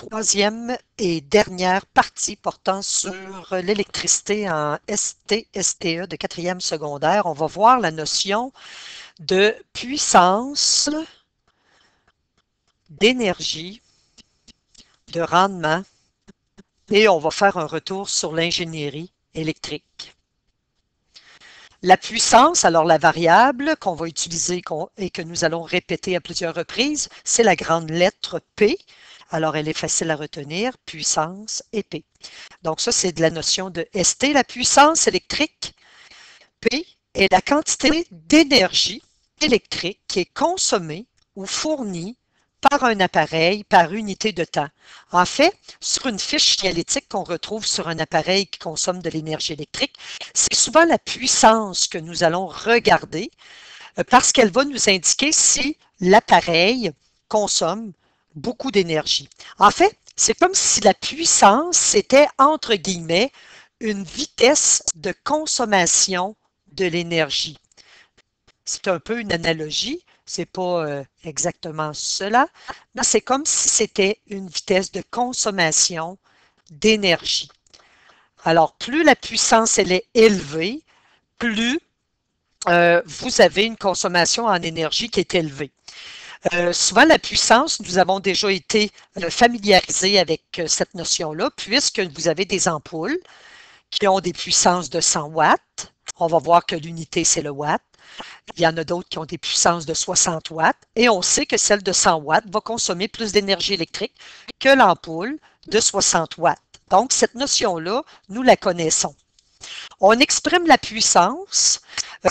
troisième et dernière partie portant sur l'électricité en ST-STE de quatrième secondaire. On va voir la notion de puissance, d'énergie, de rendement et on va faire un retour sur l'ingénierie électrique. La puissance, alors la variable qu'on va utiliser et que nous allons répéter à plusieurs reprises, c'est la grande lettre P. Alors, elle est facile à retenir, puissance et P. Donc, ça, c'est de la notion de ST. La puissance électrique, P, est la quantité d'énergie électrique qui est consommée ou fournie par un appareil par unité de temps. En fait, sur une fiche dialectique qu'on retrouve sur un appareil qui consomme de l'énergie électrique, c'est souvent la puissance que nous allons regarder parce qu'elle va nous indiquer si l'appareil consomme beaucoup d'énergie. En fait, c'est comme si la puissance était, entre guillemets, une vitesse de consommation de l'énergie. C'est un peu une analogie, c'est pas exactement cela, mais c'est comme si c'était une vitesse de consommation d'énergie. Alors, plus la puissance elle est élevée, plus vous avez une consommation en énergie qui est élevée. Souvent, la puissance, nous avons déjà été familiarisés avec cette notion-là, puisque vous avez des ampoules qui ont des puissances de 100 watts. On va voir que l'unité, c'est le watt. Il y en a d'autres qui ont des puissances de 60 watts. Et on sait que celle de 100 watts va consommer plus d'énergie électrique que l'ampoule de 60 watts. Donc, cette notion-là, nous la connaissons. On exprime la puissance,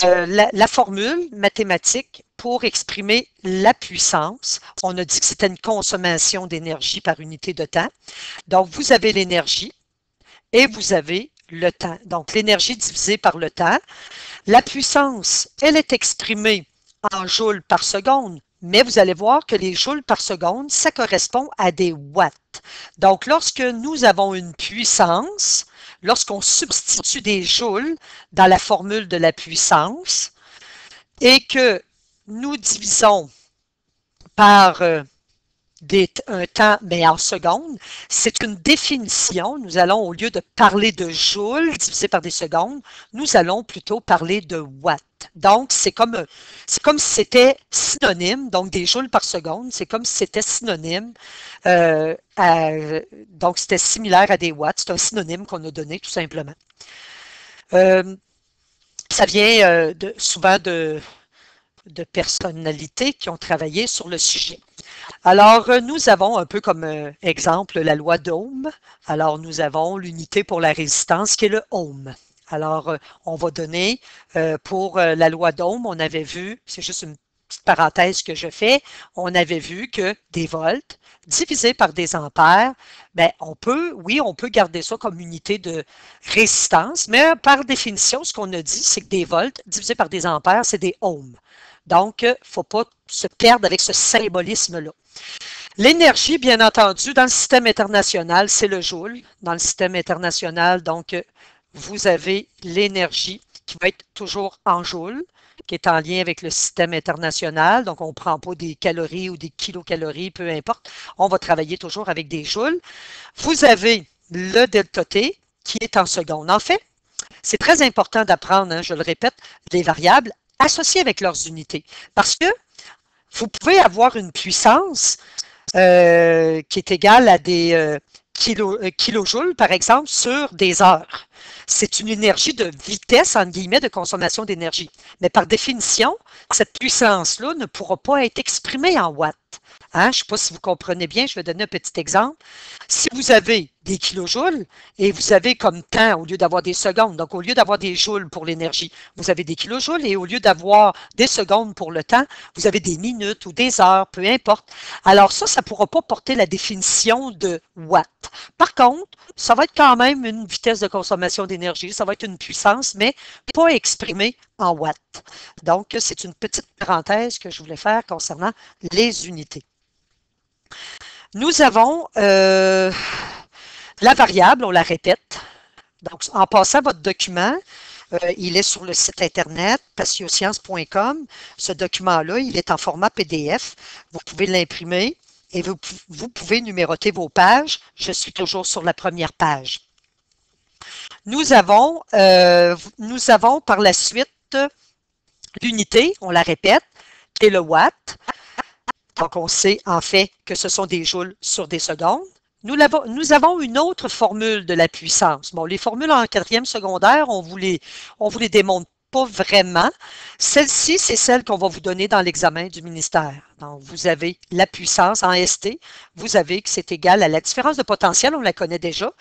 la formule mathématique pour exprimer la puissance. On a dit que c'était une consommation d'énergie par unité de temps. Donc, vous avez l'énergie et vous avez le temps. Donc, l'énergie divisée par le temps. La puissance, elle est exprimée en joules par seconde, mais vous allez voir que les joules par seconde, ça correspond à des watts. Donc, lorsque nous avons une puissance, lorsqu'on substitue des joules dans la formule de la puissance et que nous divisons par un temps, mais en secondes, c'est une définition. Nous allons, au lieu de parler de joules divisé par des secondes, nous allons plutôt parler de watts. Donc, c'est comme si c'était synonyme, donc des joules par seconde, c'est comme si c'était synonyme, donc c'était similaire à des watts, c'est un synonyme qu'on a donné tout simplement. Ça vient souvent de personnalités qui ont travaillé sur le sujet. Alors, nous avons un peu comme exemple la loi d'Ohm. Alors, nous avons l'unité pour la résistance qui est le ohm. Alors, on va donner pour la loi d'Ohm, on avait vu, c'est juste une petite parenthèse que je fais, on avait vu que des volts divisés par des ampères, ben, on peut garder ça comme unité de résistance, mais par définition, ce qu'on a dit, c'est que des volts divisés par des ampères, c'est des ohms. Donc, il ne faut pas se perdre avec ce symbolisme-là. L'énergie, bien entendu, dans le système international, c'est le joule. Dans le système international, donc, vous avez l'énergie qui va être toujours en joule, qui est en lien avec le système international. Donc, on ne prend pas des calories ou des kilocalories, peu importe. On va travailler toujours avec des joules. Vous avez le delta T qui est en secondes. En fait, c'est très important d'apprendre, hein, je le répète, les variables associées avec leurs unités. Parce que vous pouvez avoir une puissance qui est égale à des kilojoules, par exemple, sur des heures. C'est une énergie de vitesse, entre guillemets, de consommation d'énergie. Mais par définition, cette puissance-là ne pourra pas être exprimée en watts. Hein? Je ne sais pas si vous comprenez bien, je vais donner un petit exemple. Si vous avez des kilojoules et vous avez comme temps, au lieu d'avoir des secondes, donc au lieu d'avoir des joules pour l'énergie, vous avez des kilojoules et au lieu d'avoir des secondes pour le temps, vous avez des minutes ou des heures, peu importe. Alors ça ne pourra pas porter la définition de watts. Par contre, ça va être quand même une vitesse de consommation d'énergie, ça va être une puissance, mais pas exprimée en watts. Donc, c'est une petite parenthèse que je voulais faire concernant les unités. Nous avons la variable, on la répète. Donc, en passant votre document, il est sur le site internet patiosciences.com. Ce document-là, il est en format PDF. Vous pouvez l'imprimer et vous pouvez numéroter vos pages. Je suis toujours sur la première page. Nous avons par la suite l'unité, on la répète, qui est le watt. Donc, on sait en fait que ce sont des joules sur des secondes. Nous avons une autre formule de la puissance. Bon, les formules en quatrième secondaire, on vous les démontre pas vraiment. Celle-ci, c'est celle qu'on va vous donner dans l'examen du ministère. Donc, vous avez la puissance en ST, vous avez que c'est égal à la différence de potentiel, on la connaît déjà,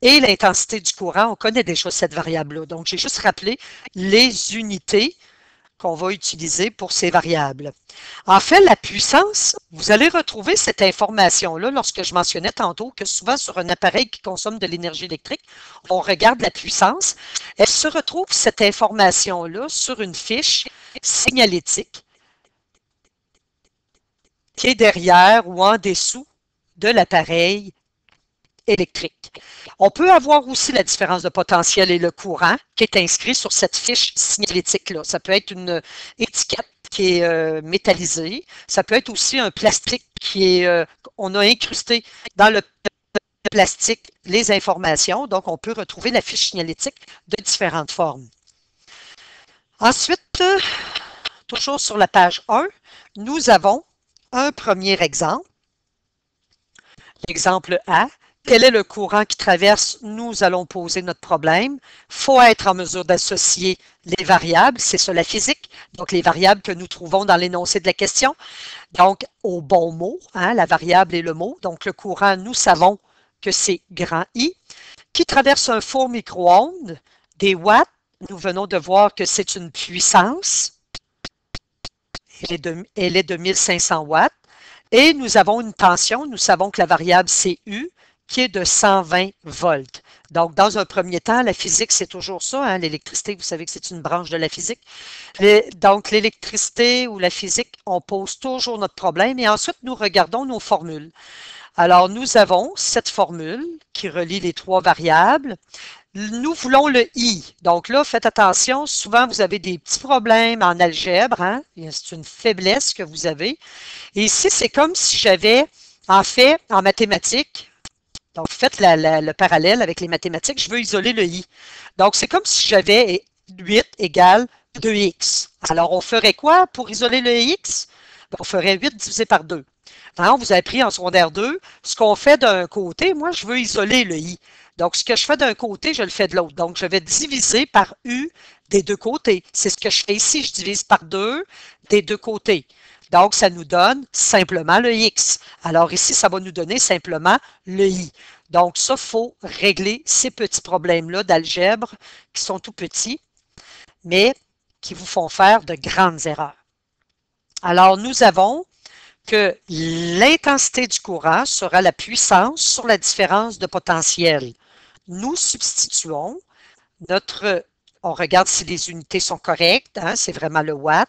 et l'intensité du courant, on connaît déjà cette variable-là. Donc, j'ai juste rappelé les unités qu'on va utiliser pour ces variables. En fait, la puissance, vous allez retrouver cette information-là lorsque je mentionnais tantôt que souvent sur un appareil qui consomme de l'énergie électrique, on regarde la puissance. Elle se retrouve, cette information-là, sur une fiche signalétique qui est derrière ou en dessous de l'appareil électrique. On peut avoir aussi la différence de potentiel et le courant qui est inscrit sur cette fiche signalétique-là. Ça peut être une étiquette qui est métallisée. Ça peut être aussi un plastique qui est, on a incrusté dans le plastique les informations. Donc, on peut retrouver la fiche signalétique de différentes formes. Ensuite, toujours sur la page 1, nous avons un premier exemple. L'exemple A. Quel est le courant qui traverse? Nous allons poser notre problème. Il faut être en mesure d'associer les variables, c'est ça la physique, donc les variables que nous trouvons dans l'énoncé de la question. Donc, au bon mot, hein, la variable et le mot. Donc, le courant, nous savons que c'est grand I, qui traverse un four micro-ondes, des watts. Nous venons de voir que c'est une puissance. Elle est de 1500 watts. Et nous avons une tension. Nous savons que la variable, c'est U, qui est de 120 volts. Donc, dans un premier temps, la physique, c'est toujours ça. Hein? L'électricité, vous savez que c'est une branche de la physique. Donc, l'électricité ou la physique, on pose toujours notre problème et ensuite, nous regardons nos formules. Alors, nous avons cette formule qui relie les trois variables. Nous voulons le I. Donc là, faites attention, souvent vous avez des petits problèmes en algèbre. Hein? C'est une faiblesse que vous avez. Et ici, c'est comme si j'avais, en fait, en mathématiques, donc faites le parallèle avec les mathématiques, je veux isoler le I. Donc, c'est comme si j'avais 8 égale 2x. Alors, on ferait quoi pour isoler le x? On ferait 8 divisé par 2. Hein, on vous a appris en secondaire 2, ce qu'on fait d'un côté, moi, je veux isoler le i. Donc, ce que je fais d'un côté, je le fais de l'autre. Donc, je vais diviser par u des deux côtés. C'est ce que je fais ici. Je divise par 2 des deux côtés. Donc, ça nous donne simplement le x. Alors, ici, ça va nous donner simplement le i. Donc, ça, il faut régler ces petits problèmes-là d'algèbre qui sont tout petits, mais qui vous font faire de grandes erreurs. Alors, nous avons que l'intensité du courant sera la puissance sur la différence de potentiel. Nous substituons on regarde si les unités sont correctes, hein, c'est vraiment le watt,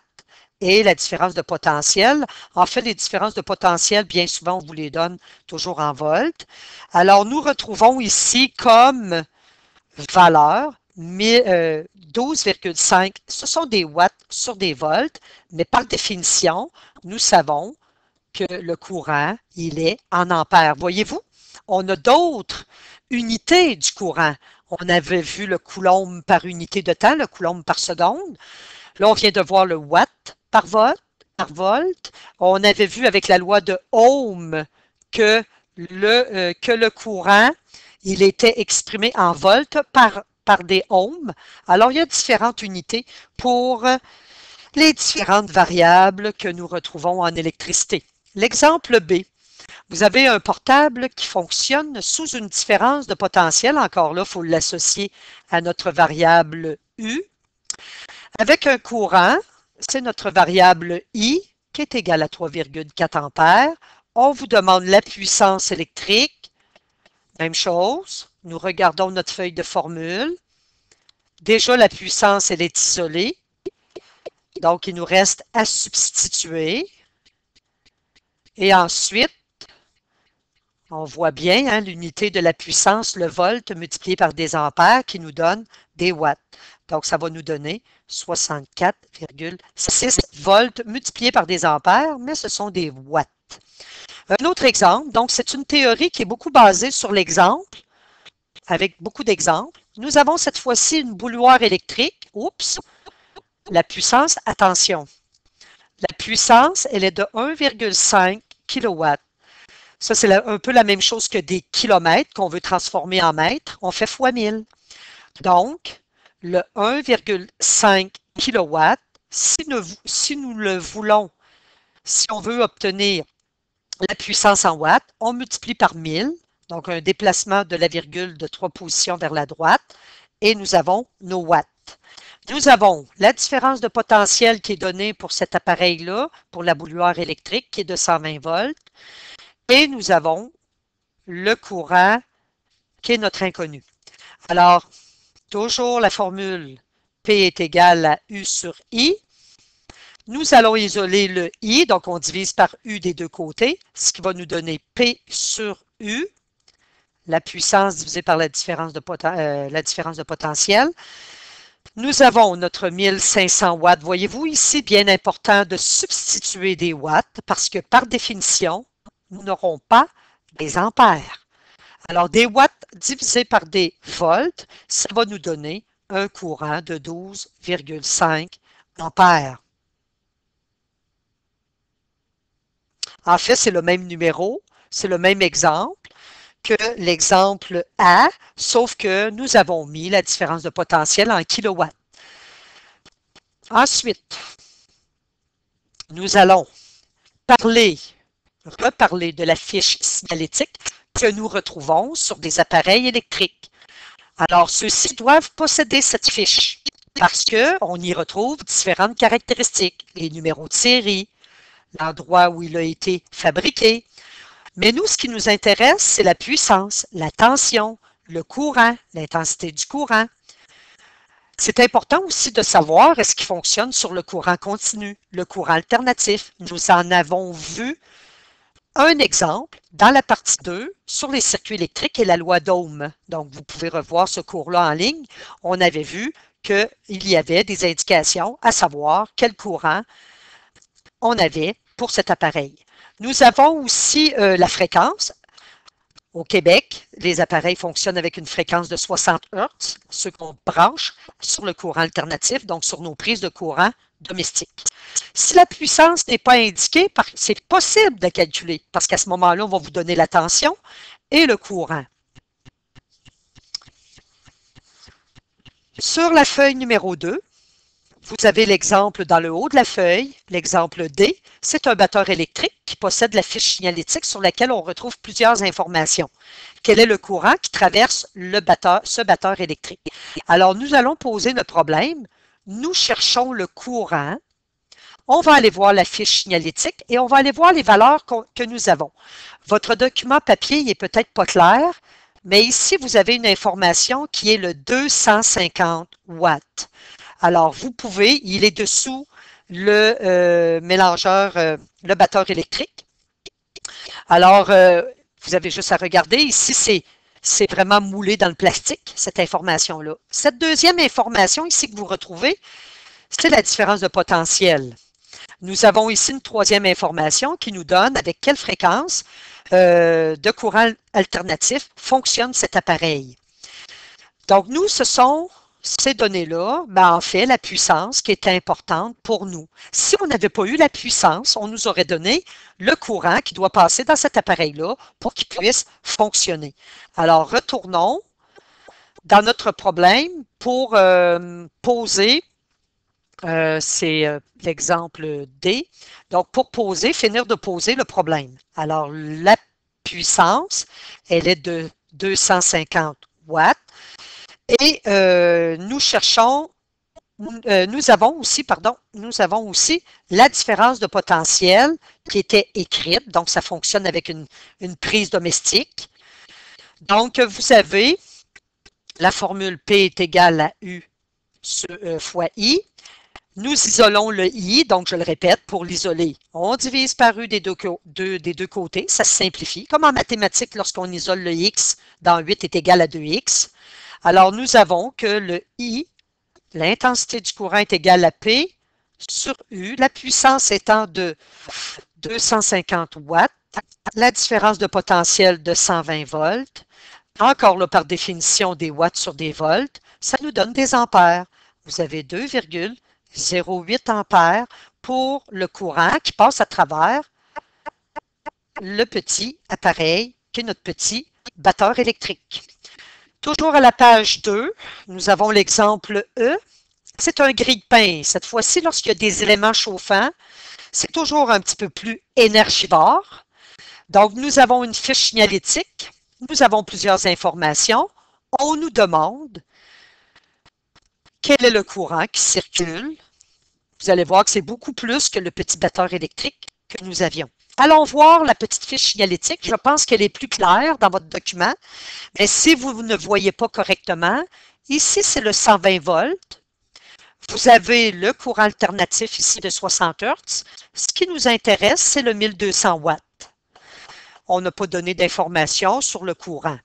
et la différence de potentiel. En fait, les différences de potentiel, bien souvent, on vous les donne toujours en volts. Alors, nous retrouvons ici comme valeur 12,5. Ce sont des watts sur des volts, mais par définition, nous savons que le courant, il est en ampères. Voyez-vous, on a d'autres unités du courant. On avait vu le coulomb par unité de temps, le coulomb par seconde. Là, on vient de voir le watt par volt. On avait vu avec la loi de Ohm que le courant, il était exprimé en volts par des ohms. Alors, il y a différentes unités pour les différentes variables que nous retrouvons en électricité. L'exemple B. Vous avez un portable qui fonctionne sous une différence de potentiel. Encore là, il faut l'associer à notre variable U. Avec un courant, c'est notre variable I qui est égale à 3,4 ampères. On vous demande la puissance électrique. Même chose. Nous regardons notre feuille de formule. Déjà, la puissance, elle est isolée. Donc, il nous reste à substituer. Et ensuite, on voit bien hein, l'unité de la puissance, le volt multiplié par des ampères qui nous donne des watts. Donc, ça va nous donner 64,6 volts multipliés par des ampères, mais ce sont des watts. Un autre exemple, donc c'est une théorie qui est beaucoup basée sur l'exemple, avec beaucoup d'exemples. Nous avons cette fois-ci une bouilloire électrique. Oups! La puissance, attention, la puissance, elle est de 1,5 kW. Ça, c'est un peu la même chose que des kilomètres qu'on veut transformer en mètres. On fait fois 1000. Donc, le 1,5 kW, si nous le voulons, si on veut obtenir la puissance en watts, on multiplie par 1000, donc un déplacement de la virgule de 3 positions vers la droite, et nous avons nos watts. Nous avons la différence de potentiel qui est donnée pour cet appareil-là, pour la bouilloire électrique, qui est de 120 volts, et nous avons le courant qui est notre inconnu. Alors, toujours la formule P est égal à U sur I. Nous allons isoler le I, donc on divise par U des deux côtés, ce qui va nous donner P sur U, la puissance divisée par la différence de potentiel. Nous avons notre 1500 watts. Voyez-vous ici, bien important de substituer des watts parce que par définition, nous n'aurons pas des ampères. Alors, des watts divisés par des volts, ça va nous donner un courant de 12,5 ampères. En fait, c'est le même numéro, c'est le même exemple que l'exemple A, sauf que nous avons mis la différence de potentiel en kilowatts. Ensuite, nous allons reparler de la fiche signalétique que nous retrouvons sur des appareils électriques. Alors, ceux-ci doivent posséder cette fiche parce qu'on y retrouve différentes caractéristiques, les numéros de série, l'endroit où il a été fabriqué. Mais nous, ce qui nous intéresse, c'est la puissance, la tension, le courant, l'intensité du courant. C'est important aussi de savoir est-ce qu'il fonctionne sur le courant continu, le courant alternatif. Nous en avons vu un exemple dans la partie 2 sur les circuits électriques et la loi d'Ohm. Donc, vous pouvez revoir ce cours-là en ligne. On avait vu qu'il y avait des indications à savoir quel courant on avait pour cet appareil. Nous avons aussi la fréquence. Au Québec, les appareils fonctionnent avec une fréquence de 60 Hz, ceux qu'on branche sur le courant alternatif, donc sur nos prises de courant domestiques. Si la puissance n'est pas indiquée, c'est possible de calculer, parce qu'à ce moment-là, on va vous donner la tension et le courant. Sur la feuille numéro 2, vous avez l'exemple dans le haut de la feuille, l'exemple D. C'est un batteur électrique qui possède la fiche signalétique sur laquelle on retrouve plusieurs informations. Quel est le courant qui traverse ce batteur électrique? Alors, nous allons poser le problème. Nous cherchons le courant. On va aller voir la fiche signalétique et on va aller voir les valeurs que nous avons. Votre document papier n'est peut-être pas clair, mais ici, vous avez une information qui est le 250 watts. Alors, vous pouvez, il est dessous le mélangeur, le batteur électrique. Alors, vous avez juste à regarder. Ici, c'est vraiment moulé dans le plastique, cette information-là. Cette deuxième information ici que vous retrouvez, c'est la différence de potentiel. Nous avons ici une troisième information qui nous donne avec quelle fréquence de courant alternatif fonctionne cet appareil. Donc, nous, ce sont ces données-là, en fait, la puissance qui est importante pour nous. Si on n'avait pas eu la puissance, on nous aurait donné le courant qui doit passer dans cet appareil-là pour qu'il puisse fonctionner. Alors, retournons dans notre problème pour poser, c'est l'exemple D. Donc, pour finir de poser le problème. Alors, la puissance, elle est de 250 watts. Et nous avons aussi la différence de potentiel qui était écrite. Donc, ça fonctionne avec une prise domestique. Donc, vous avez la formule P est égale à U fois I. Nous isolons le I, donc je le répète, pour l'isoler, on divise par U des deux côtés, ça se simplifie. Comme en mathématiques, lorsqu'on isole le X dans 8 est égal à 2X. Alors, nous avons que le I, l'intensité du courant est égale à P sur U, la puissance étant de 250 watts, la différence de potentiel de 120 volts. Encore là, par définition, des watts sur des volts, ça nous donne des ampères. Vous avez 2,08 ampères pour le courant qui passe à travers le petit appareil qui est notre petit batteur électrique. Toujours à la page 2, nous avons l'exemple E. C'est un grille-pain. Cette fois-ci, lorsqu'il y a des éléments chauffants, c'est toujours un petit peu plus énergivore. Donc, nous avons une fiche signalétique. Nous avons plusieurs informations. On nous demande quel est le courant qui circule. Vous allez voir que c'est beaucoup plus que le petit batteur électrique que nous avions. Allons voir la petite fiche signalétique. Je pense qu'elle est plus claire dans votre document. Mais si vous ne voyez pas correctement, ici, c'est le 120 volts. Vous avez le courant alternatif ici de 60 Hz. Ce qui nous intéresse, c'est le 1200 watts. On n'a pas donné d'informations sur le courant.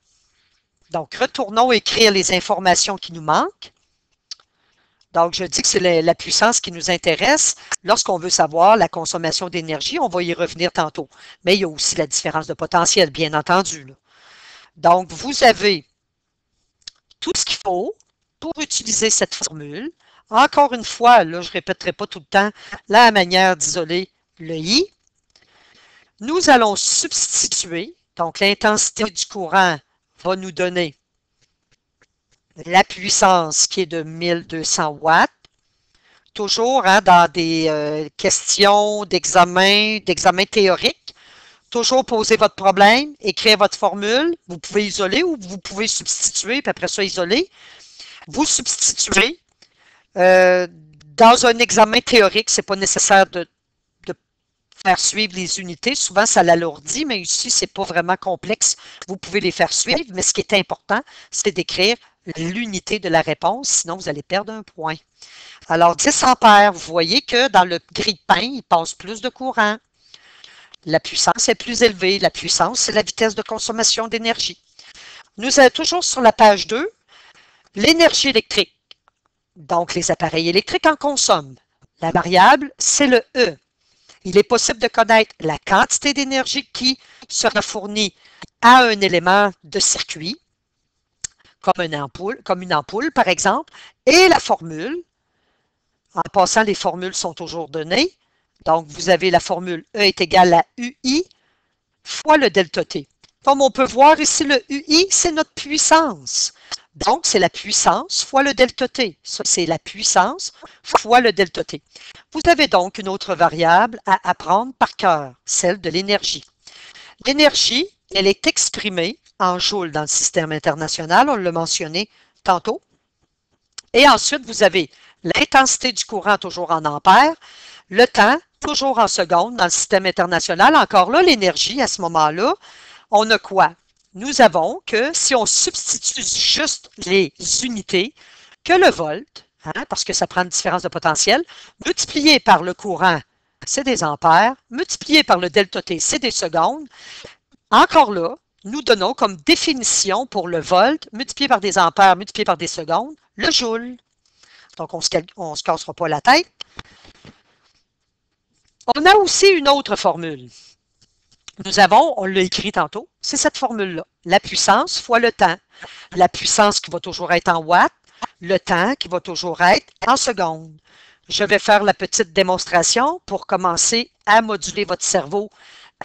Donc, retournons écrire les informations qui nous manquent. Donc, je dis que c'est la puissance qui nous intéresse. Lorsqu'on veut savoir la consommation d'énergie, on va y revenir tantôt. Mais il y a aussi la différence de potentiel, bien entendu. Donc, vous avez tout ce qu'il faut pour utiliser cette formule. Encore une fois, là, je ne répéterai pas tout le temps la manière d'isoler le I. Nous allons substituer, donc l'intensité du courant va nous donner la puissance qui est de 1200 watts. Toujours dans des questions d'examen théorique. Toujours poser votre problème, écrire votre formule. Vous pouvez isoler ou vous pouvez substituer, puis après ça, isoler. Vous substituez. Dans un examen théorique, ce n'est pas nécessaire de faire suivre les unités. Souvent, ça l'alourdit, mais ici, ce n'est pas vraiment complexe. Vous pouvez les faire suivre, mais ce qui est important, c'est d'écrire l'unité de la réponse, sinon vous allez perdre un point. Alors, 10 ampères, vous voyez que dans le grille-pain, il passe plus de courant. La puissance est plus élevée. La puissance, c'est la vitesse de consommation d'énergie. Nous sommes toujours sur la page 2, l'énergie électrique. Donc, les appareils électriques en consomment. La variable, c'est le E. Il est possible de connaître la quantité d'énergie qui sera fournie à un élément de circuit, comme une ampoule, par exemple, et la formule. En passant, les formules sont toujours données. Donc, vous avez la formule E est égale à UI fois le delta T. Comme on peut voir ici, le UI, c'est notre puissance. Donc, c'est la puissance fois le delta T. Ça, c'est la puissance fois le delta T. Vous avez donc une autre variable à apprendre par cœur, celle de l'énergie. L'énergie, elle est exprimée en joules dans le système international, on l'a mentionné tantôt. Et ensuite, vous avez l'intensité du courant toujours en ampères, le temps toujours en secondes dans le système international. Encore là, l'énergie, à ce moment-là, on a quoi? Nous avons que si on substitue juste les unités, que le volt, parce que ça prend une différence de potentiel, multiplié par le courant, c'est des ampères, multiplié par le delta T, c'est des secondes. Encore là, nous donnons comme définition pour le volt, multiplié par des ampères, multiplié par des secondes, le joule. Donc, on ne se cassera pas la tête. On a aussi une autre formule. Nous avons, on l'a écrit tantôt, c'est cette formule-là. La puissance fois le temps. La puissance qui va toujours être en watts, le temps qui va toujours être en secondes. Je vais faire la petite démonstration pour commencer à moduler votre cerveau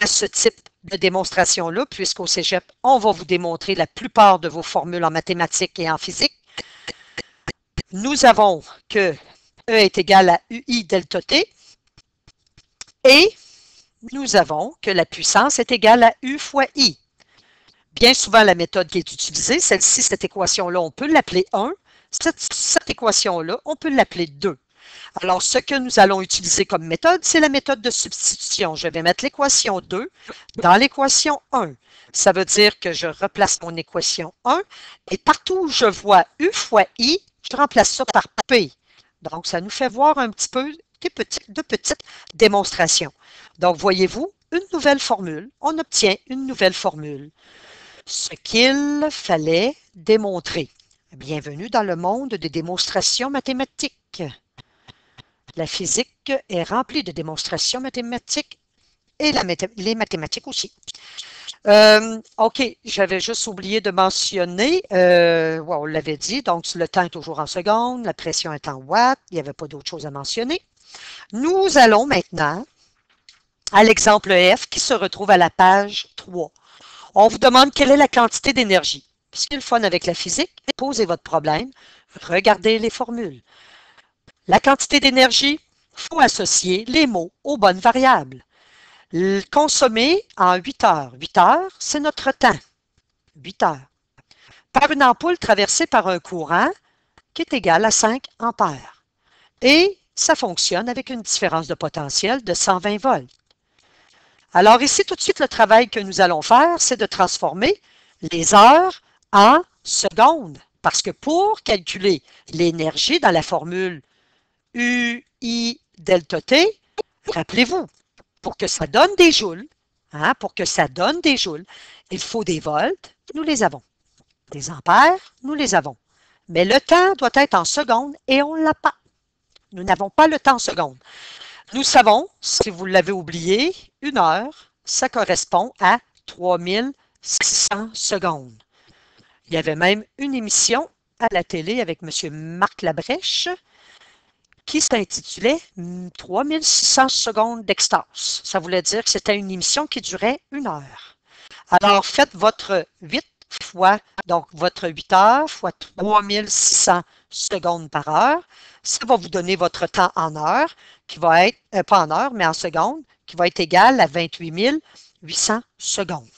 à ce type de démonstration-là, puisqu'au cégep, on va vous démontrer la plupart de vos formules en mathématiques et en physique. Nous avons que E est égal à UI delta T et nous avons que la puissance est égale à U fois I. Bien souvent, la méthode qui est utilisée, celle-ci, cette équation-là, on peut l'appeler 1. Cette équation-là, on peut l'appeler 2. Alors, ce que nous allons utiliser comme méthode, c'est la méthode de substitution. Je vais mettre l'équation 2 dans l'équation 1. Ça veut dire que je replace mon équation 1 et partout où je vois U fois I, je remplace ça par P. Donc, ça nous fait voir un petit peu de petites démonstrations. Donc, voyez-vous, une nouvelle formule. On obtient une nouvelle formule. Ce qu'il fallait démontrer. Bienvenue dans le monde des démonstrations mathématiques. La physique est remplie de démonstrations mathématiques et les mathématiques aussi. OK, j'avais juste oublié de mentionner, ouais, on l'avait dit, donc le temps est toujours en secondes, la pression est en watts, il n'y avait pas d'autre chose à mentionner. Nous allons maintenant à l'exemple F qui se retrouve à la page 3. On vous demande quelle est la quantité d'énergie. Ce qui est le fun avec la physique, posez votre problème, regardez les formules. La quantité d'énergie, il faut associer les mots aux bonnes variables. Consommer en 8 heures. 8 heures, c'est notre temps. 8 heures. Par une ampoule traversée par un courant qui est égal à 5 ampères. Et ça fonctionne avec une différence de potentiel de 120 volts. Alors ici, tout de suite, le travail que nous allons faire, c'est de transformer les heures en secondes. Parce que pour calculer l'énergie dans la formule UI delta T, rappelez-vous, pour que ça donne des joules, pour que ça donne des joules, il faut des volts, nous les avons. Des ampères, nous les avons. Mais le temps doit être en secondes et on ne l'a pas. Nous n'avons pas le temps en secondes. Nous savons, si vous l'avez oublié, une heure, ça correspond à 3600 secondes. Il y avait même une émission à la télé avec M. Marc Labrèche qui s'intitulait 3600 secondes d'extase. Ça voulait dire que c'était une émission qui durait une heure. Alors, faites votre 8 fois, donc votre 8 heures fois 3600 secondes par heure. Ça va vous donner votre temps en heure, qui va être, pas en heure, mais en secondes, qui va être égal à 28 800 secondes.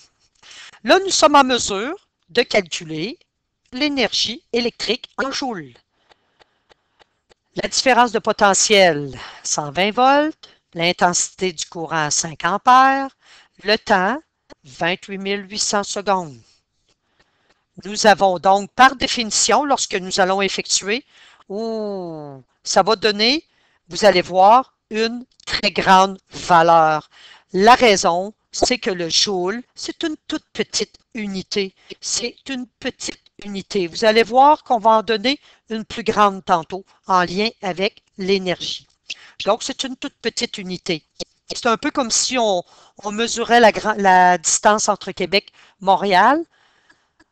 Là, nous sommes en mesure de calculer l'énergie électrique en joules. La différence de potentiel, 120 volts, l'intensité du courant, 5 ampères, le temps, 28 800 secondes. Nous avons donc, par définition, lorsque nous allons effectuer, ça va donner, vous allez voir, une très grande valeur. La raison, c'est que le joule, c'est une toute petite unité. C'est une petite unité. Vous allez voir qu'on va en donner une plus grande tantôt en lien avec l'énergie. Donc, c'est une toute petite unité. C'est un peu comme si on mesurait la distance entre Québec et Montréal.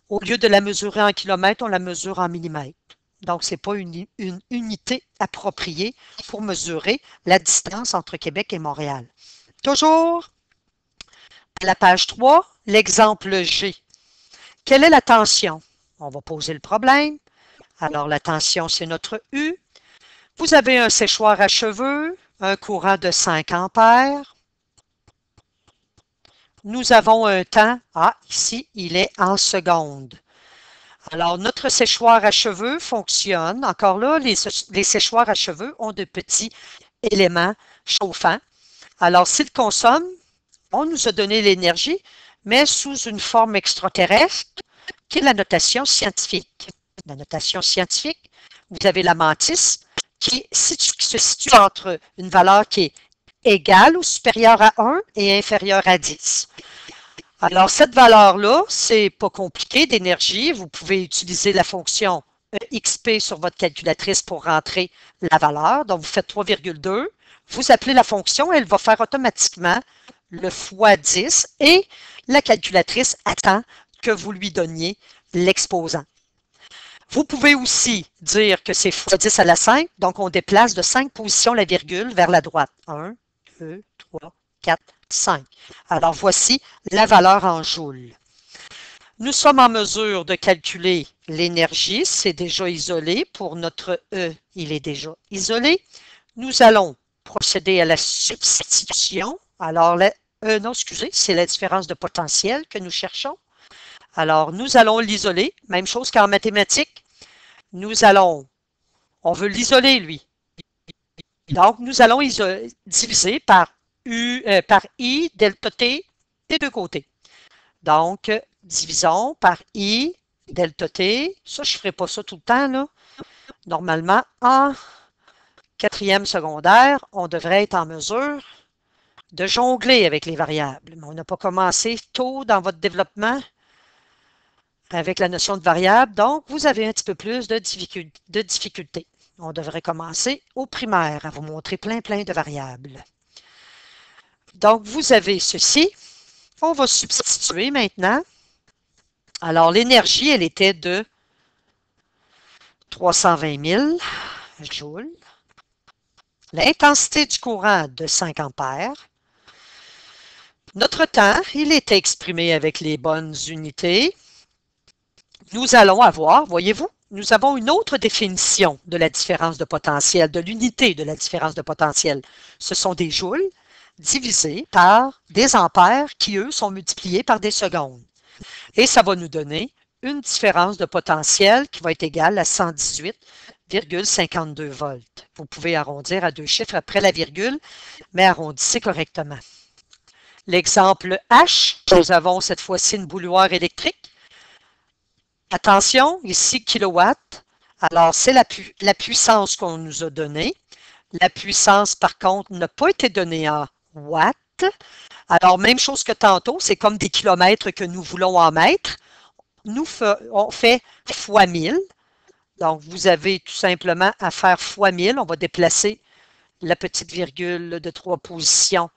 Au lieu de la mesurer en kilomètres, on la mesure en millimètres. Donc, ce n'est pas une unité appropriée pour mesurer la distance entre Québec et Montréal. Toujours à la page 3, l'exemple G. Quelle est la tension? On va poser le problème. Alors, la tension, c'est notre U. Vous avez un séchoir à cheveux, un courant de 5 ampères. Nous avons un temps, ici, il est en secondes. Alors, notre séchoir à cheveux fonctionne. Encore là, les séchoirs à cheveux ont de petits éléments chauffants. Alors, s'ils consomment, on nous a donné l'énergie, mais sous une forme extraterrestre, qui est la notation scientifique. La notation scientifique, vous avez la mantis, qui se situe entre une valeur qui est égale ou supérieure à 1 et inférieure à 10. Alors, cette valeur-là, c'est pas compliqué d'énergie. Vous pouvez utiliser la fonction XP sur votre calculatrice pour rentrer la valeur. Donc, vous faites 3,2. Vous appelez la fonction, elle va faire automatiquement le fois 10 et la calculatrice attend que vous lui donniez l'exposant. Vous pouvez aussi dire que c'est fois 10 à la 5, donc on déplace de 5 positions la virgule vers la droite. 1, 2, 3, 4, 5. Alors, voici la valeur en joules. Nous sommes en mesure de calculer l'énergie. C'est déjà isolé. Pour notre E, il est déjà isolé. Nous allons procéder à la substitution. Alors, non, excusez, c'est la différence de potentiel que nous cherchons. Alors, nous allons l'isoler. Même chose qu'en mathématiques. On veut l'isoler, lui. Donc, nous allons diviser par I delta T des deux côtés. Donc, divisons par I delta T. Ça, je ne ferai pas ça tout le temps, là. Normalement, en quatrième secondaire, on devrait être en mesure de jongler avec les variables. Mais on n'a pas commencé tôt dans votre développement avec la notion de variable, donc vous avez un petit peu plus de difficulté. On devrait commencer au primaire à vous montrer plein de variables. Donc, vous avez ceci. On va substituer maintenant. Alors, l'énergie, elle était de 320 000 joules. L'intensité du courant de 5 ampères. Notre temps, il était exprimé avec les bonnes unités. Nous allons avoir, voyez-vous, nous avons une autre définition de la différence de potentiel, de l'unité de la différence de potentiel. Ce sont des joules divisés par des ampères qui, eux, sont multipliés par des secondes. Et ça va nous donner une différence de potentiel qui va être égale à 118,52 volts. Vous pouvez arrondir à deux chiffres après la virgule, mais arrondissez correctement. L'exemple H, nous avons cette fois-ci une bouilloire électrique. Attention, ici kilowatt. Alors, c'est la puissance qu'on nous a donnée. La puissance, par contre, n'a pas été donnée en watts. Alors, même chose que tantôt, c'est comme des kilomètres que nous voulons en mètres. On fait fois 1000. Donc, vous avez tout simplement à faire fois 1000. On va déplacer la petite virgule de 3 positions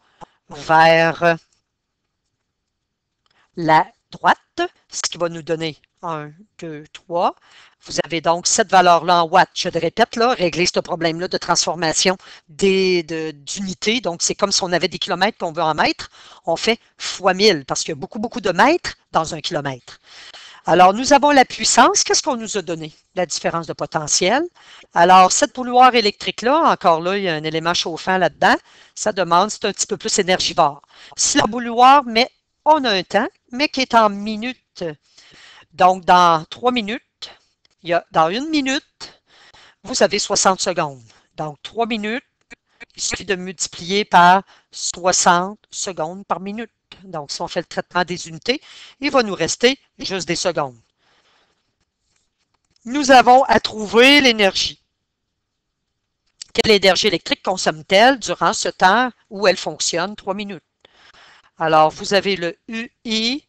vers la droite, ce qui va nous donner 1, 2, 3. Vous avez donc cette valeur-là en watts. Je le répète, là, régler ce problème-là de transformation d'unités. Donc, c'est comme si on avait des kilomètres qu'on veut en mètres. On fait fois 1000 parce qu'il y a beaucoup, beaucoup de mètres dans un kilomètre. Alors, nous avons la puissance. Qu'est-ce qu'on nous a donné? La différence de potentiel. Alors, cette bouilloire électrique-là, encore là, il y a un élément chauffant là-dedans. Ça demande, c'est un petit peu plus énergivore. Si la bouilloire, mais on a un temps, mais qui est en minutes. Donc, dans 3 minutes, dans 1 minute, vous avez 60 secondes. Donc, 3 minutes, il suffit de multiplier par 60 secondes par minute. Donc, si on fait le traitement des unités, il va nous rester juste des secondes. Nous avons à trouver l'énergie. Quelle énergie électrique consomme-t-elle durant ce temps où elle fonctionne 3 minutes? Alors, vous avez le UI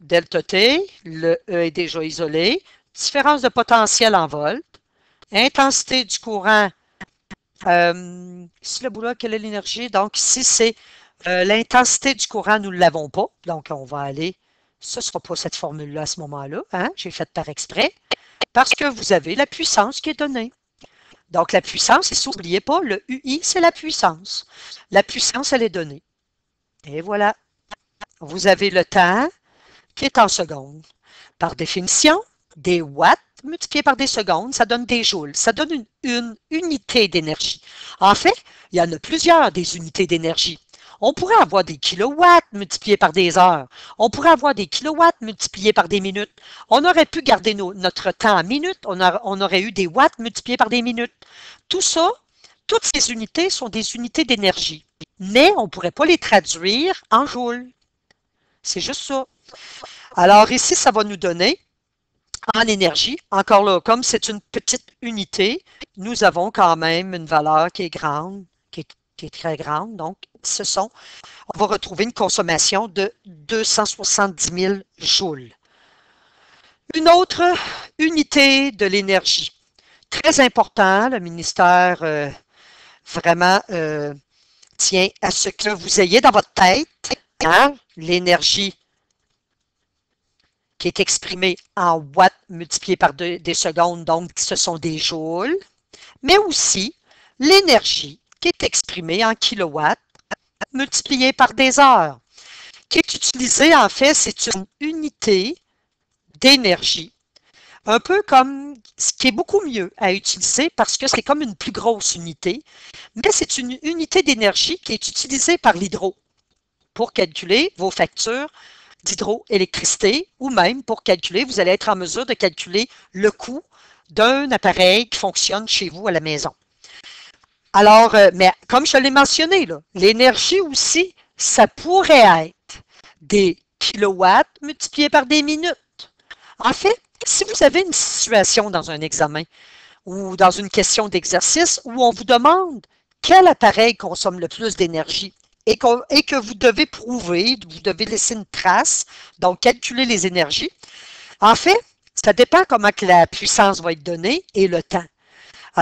delta T, le E est déjà isolé, différence de potentiel en volts, intensité du courant, ici le boulot, quelle est l'énergie? Donc, ici, c'est l'intensité du courant, nous ne l'avons pas. Donc, on va aller, ce ne sera pas cette formule-là à ce moment-là. Hein? J'ai fait par exprès. Parce que vous avez la puissance qui est donnée. Donc, la puissance, et n'oubliez pas, le UI, c'est la puissance. La puissance, elle est donnée. Et voilà. Vous avez le temps qui est en secondes. Par définition, des watts multipliés par des secondes, ça donne des joules. Ça donne une unité d'énergie. En fait, il y en a plusieurs des unités d'énergie. On pourrait avoir des kilowatts multipliés par des heures. On pourrait avoir des kilowatts multipliés par des minutes. On aurait pu garder notre temps en minutes. On aurait eu des watts multipliés par des minutes. Tout ça, toutes ces unités sont des unités d'énergie. Mais on ne pourrait pas les traduire en joules. C'est juste ça. Alors ici, ça va nous donner en énergie. Encore là, comme c'est une petite unité, nous avons quand même une valeur qui est grande, qui est très grande. Donc, on va retrouver une consommation de 270 000 joules. Une autre unité de l'énergie. Très important, le ministère vraiment tient à ce que vous ayez dans votre tête l'énergie qui est exprimée en watts multiplié par des secondes, donc ce sont des joules, mais aussi l'énergie qui est exprimée en kilowatts multiplié par des heures, qui est utilisée, en fait, c'est une unité d'énergie, un peu comme ce qui est beaucoup mieux à utiliser parce que c'est comme une plus grosse unité, mais c'est une unité d'énergie qui est utilisée par l'hydro pour calculer vos factures d'hydroélectricité ou même pour calculer, vous allez être en mesure de calculer le coût d'un appareil qui fonctionne chez vous à la maison. Alors, mais comme je l'ai mentionné, l'énergie aussi, ça pourrait être des kilowatts multipliés par des minutes. En fait, si vous avez une situation dans un examen ou dans une question d'exercice où on vous demande quel appareil consomme le plus d'énergie et que vous devez prouver, vous devez laisser une trace, donc calculer les énergies, en fait, ça dépend comment que la puissance va être donnée et le temps.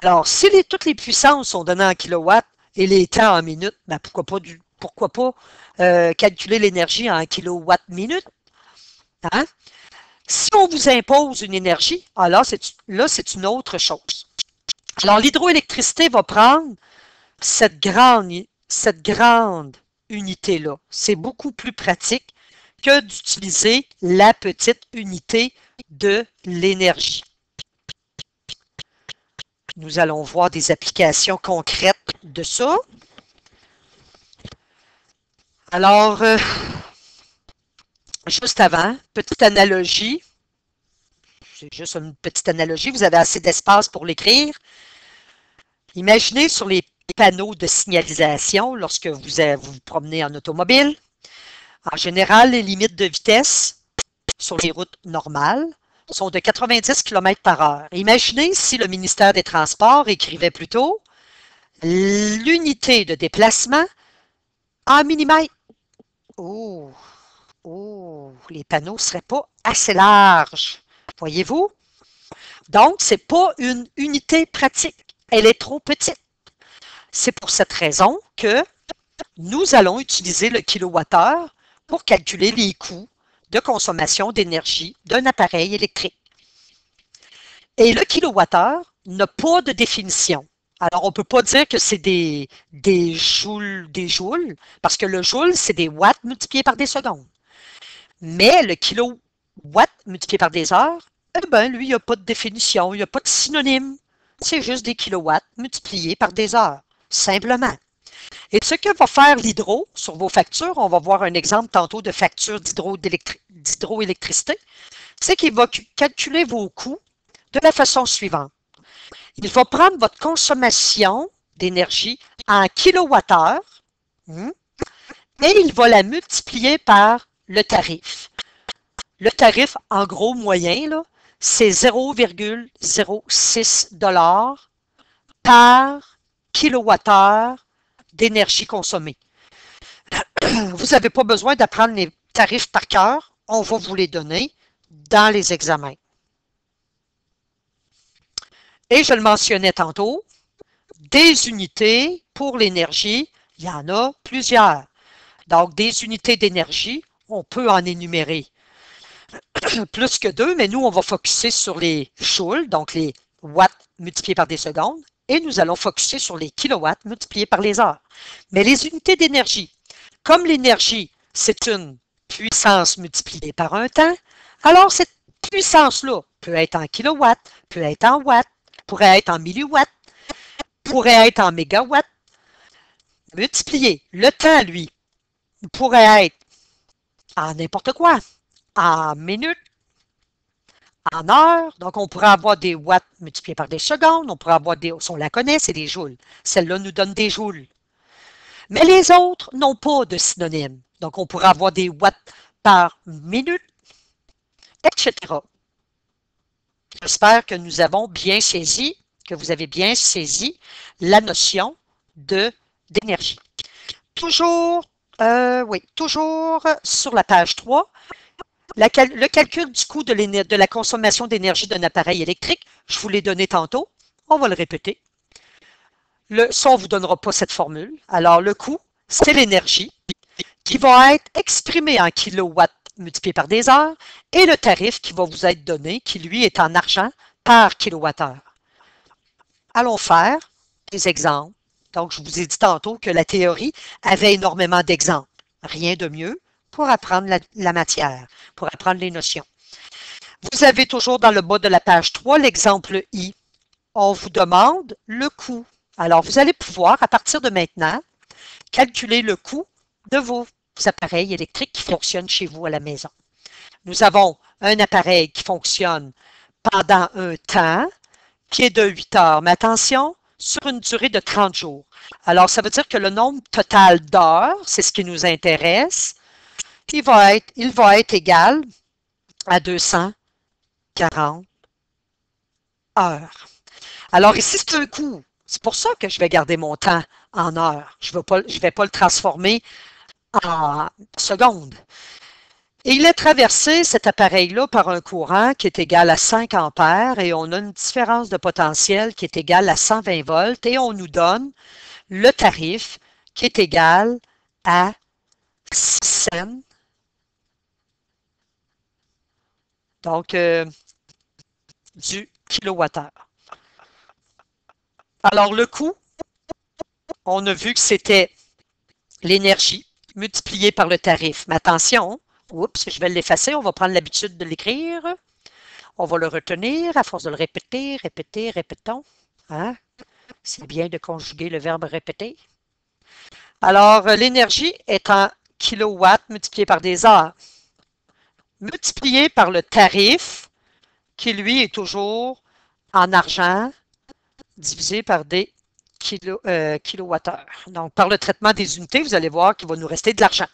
Alors, si toutes les puissances sont données en kilowatts et les temps en minutes, ben pourquoi pas pourquoi pas calculer l'énergie en kilowatts-minute. Hein? Si on vous impose une énergie, là, c'est une autre chose. Alors, l'hydroélectricité va prendre cette grande unité-là. C'est beaucoup plus pratique que d'utiliser la petite unité de l'énergie. Nous allons voir des applications concrètes de ça. Alors, juste avant, petite analogie. C'est juste une petite analogie. Vous avez assez d'espace pour l'écrire. Imaginez sur les panneaux de signalisation lorsque vous vous promenez en automobile. En général, les limites de vitesse sur les routes normales sont de 90 km/h. Imaginez si le ministère des Transports écrivait plutôt l'unité de déplacement en millimètres. Oh, les panneaux ne seraient pas assez larges. Voyez-vous? Donc, ce n'est pas une unité pratique. Elle est trop petite. C'est pour cette raison que nous allons utiliser le kilowattheure pour calculer les coûts de consommation d'énergie d'un appareil électrique. Et le kilowattheure n'a pas de définition. Alors, on ne peut pas dire que c'est des joules, parce que le joule, c'est des watts multipliés par des secondes. Mais le kilowatt multiplié par des heures, eh bien, lui, il n'y a pas de définition, il n'y a pas de synonyme. C'est juste des kilowatts multipliés par des heures, simplement. Et ce que va faire l'hydro sur vos factures, on va voir un exemple tantôt de facture d'hydroélectricité, c'est qu'il va calculer vos coûts de la façon suivante. Il va prendre votre consommation d'énergie en kilowattheure et il va la multiplier par le tarif. Le tarif, en gros moyen, c'est 0,06 $ par kilowattheure d'énergie consommée. Vous n'avez pas besoin d'apprendre les tarifs par cœur. On va vous les donner dans les examens. Et je le mentionnais tantôt, des unités pour l'énergie, il y en a plusieurs. Donc, des unités d'énergie, on peut en énumérer plus que 2, mais nous, on va focuser sur les joules, donc les watts multipliés par des secondes, et nous allons focuser sur les kilowatts multipliés par les heures. Mais les unités d'énergie, comme l'énergie, c'est une puissance multipliée par un temps, alors cette puissance-là peut être en kilowatts, peut être en watts, pourrait être en milliwatts, pourrait être en mégawatts, multiplié. Le temps, lui, pourrait être en n'importe quoi, en minutes, en heures. Donc, on pourrait avoir des watts multipliés par des secondes. On pourrait avoir des, on la connaît, c'est des joules. Celle-là nous donne des joules. Mais les autres n'ont pas de synonyme. Donc, on pourrait avoir des watts par minute, etc. J'espère que nous avons bien saisi, que vous avez bien saisi la notion d'énergie. Toujours sur la page 3, le calcul du coût de la consommation d'énergie d'un appareil électrique, je vous l'ai donné tantôt, on va le répéter. Ça, on ne vous donnera pas cette formule. Alors, le coût, c'est l'énergie qui va être exprimée en kilowatts multiplié par des heures et le tarif qui va vous être donné, qui lui est en argent par kilowattheure. Allons faire des exemples. Donc, je vous ai dit tantôt que la théorie avait énormément d'exemples. Rien de mieux pour apprendre la matière, pour apprendre les notions. Vous avez toujours dans le bas de la page 3 l'exemple I. On vous demande le coût. Alors, vous allez pouvoir, à partir de maintenant, calculer le coût de vos appareils électriques qui fonctionnent chez vous à la maison. Nous avons un appareil qui fonctionne pendant un temps qui est de 8 heures. Mais attention, sur une durée de 30 jours. Alors, ça veut dire que le nombre total d'heures, c'est ce qui nous intéresse, il va être égal à 240 heures. Alors, ici, c'est un coût. C'est pour ça que je vais garder mon temps en heures. Je ne vais pas le transformer en secondes. Et il est traversé, cet appareil-là, par un courant qui est égal à 5 ampères et on a une différence de potentiel qui est égale à 120 volts et on nous donne le tarif qui est égal à 6 cents. Donc, du kilowattheure. Alors, le coût, on a vu que c'était l'énergie multipliée par le tarif. Mais attention, oups, je vais l'effacer, on va prendre l'habitude de l'écrire. On va le retenir à force de le répéter, répéter, répétons. Hein? C'est bien de conjuguer le verbe répéter. Alors, l'énergie est en kilowatts multiplié par des heures, multiplié par le tarif, qui lui est toujours en argent, divisé par des kilowattheures. Donc, par le traitement des unités, vous allez voir qu'il va nous rester de l'argent.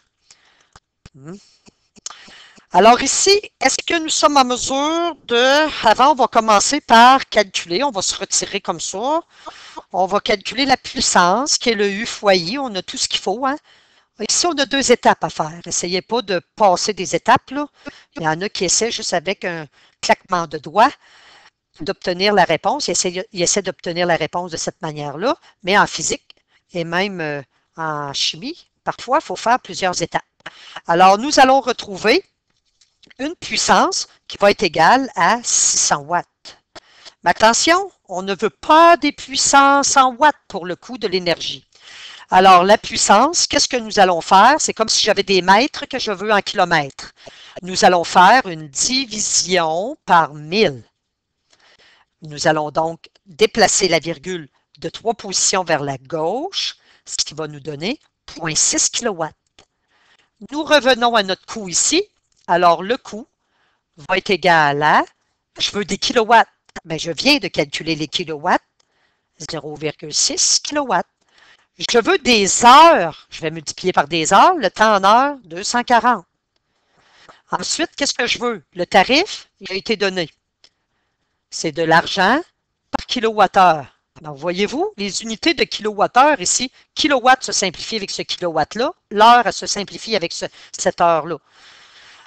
Alors ici, est-ce que nous sommes en mesure de... Avant, on va commencer par calculer. On va se retirer comme ça. On va calculer la puissance, qui est le U fois I. On a tout ce qu'il faut. Hein? Ici, on a 2 étapes à faire. Essayez pas de passer des étapes. Là. Il y en a qui essaient juste avec un claquement de doigts d'obtenir la réponse. Ils essaient d'obtenir la réponse de cette manière-là. Mais en physique et même en chimie, parfois, il faut faire plusieurs étapes. Alors, nous allons retrouver une puissance qui va être égale à 600 watts. Mais attention, on ne veut pas des puissances en watts pour le coût de l'énergie. Alors, la puissance, qu'est-ce que nous allons faire? C'est comme si j'avais des mètres que je veux en kilomètres. Nous allons faire une division par 1000. Nous allons donc déplacer la virgule de 3 positions vers la gauche, ce qui va nous donner 0,6 kW. Nous revenons à notre coût ici. Alors, le coût va être égal à, je veux des kilowatts, mais je viens de calculer les kilowatts, 0,6 kilowatts. Je veux des heures, je vais multiplier par des heures, le temps en heure, 240. Ensuite, qu'est-ce que je veux? Le tarif, il a été donné. C'est de l'argent par kilowattheure. Donc, voyez-vous, les unités de kilowattheure ici, kilowatt se simplifie avec ce kilowatt-là, l'heure, elle se simplifie avec cette heure-là.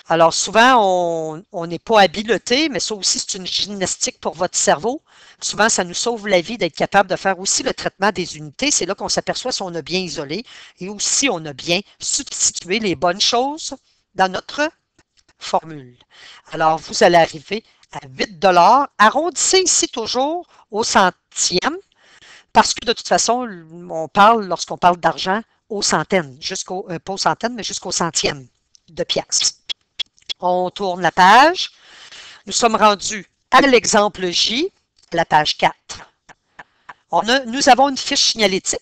Alors, souvent, on n'est pas habilité, mais ça aussi, c'est une gymnastique pour votre cerveau. Souvent, ça nous sauve la vie d'être capable de faire aussi le traitement des unités. C'est là qu'on s'aperçoit si on a bien isolé et aussi on a bien substitué les bonnes choses dans notre formule. Alors, vous allez arriver à 8 $. Arrondissez ici toujours au centième, parce que de toute façon, on parle, lorsqu'on parle d'argent, aux centaines, pas aux centaines, mais jusqu'au centième de piastres. On tourne la page. Nous sommes rendus à l'exemple J, la page 4. Nous avons une fiche signalétique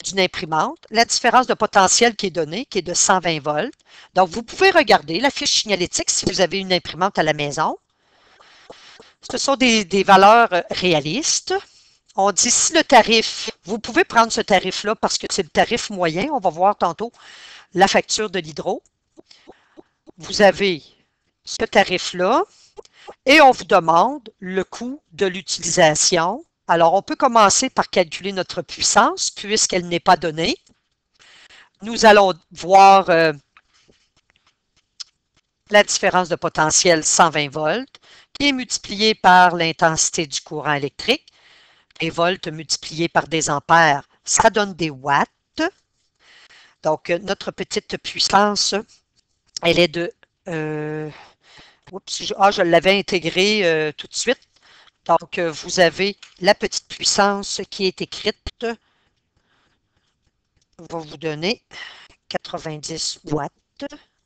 d'une imprimante, la différence de potentiel qui est donnée, qui est de 120 volts. Donc, vous pouvez regarder la fiche signalétique si vous avez une imprimante à la maison. Ce sont des valeurs réalistes. On dit si le tarif, vous pouvez prendre ce tarif-là parce que c'est le tarif moyen. On va voir tantôt la facture de l'hydro. Vous avez ce tarif-là et on vous demande le coût de l'utilisation. Alors, on peut commencer par calculer notre puissance puisqu'elle n'est pas donnée. Nous allons voir la différence de potentiel 120 volts qui est multipliée par l'intensité du courant électrique. Les volts multipliés par des ampères, ça donne des watts. Donc, notre petite puissance, elle est de... je l'avais intégré tout de suite. Donc, vous avez la petite puissance qui est écrite. Va vous donner 90 watts.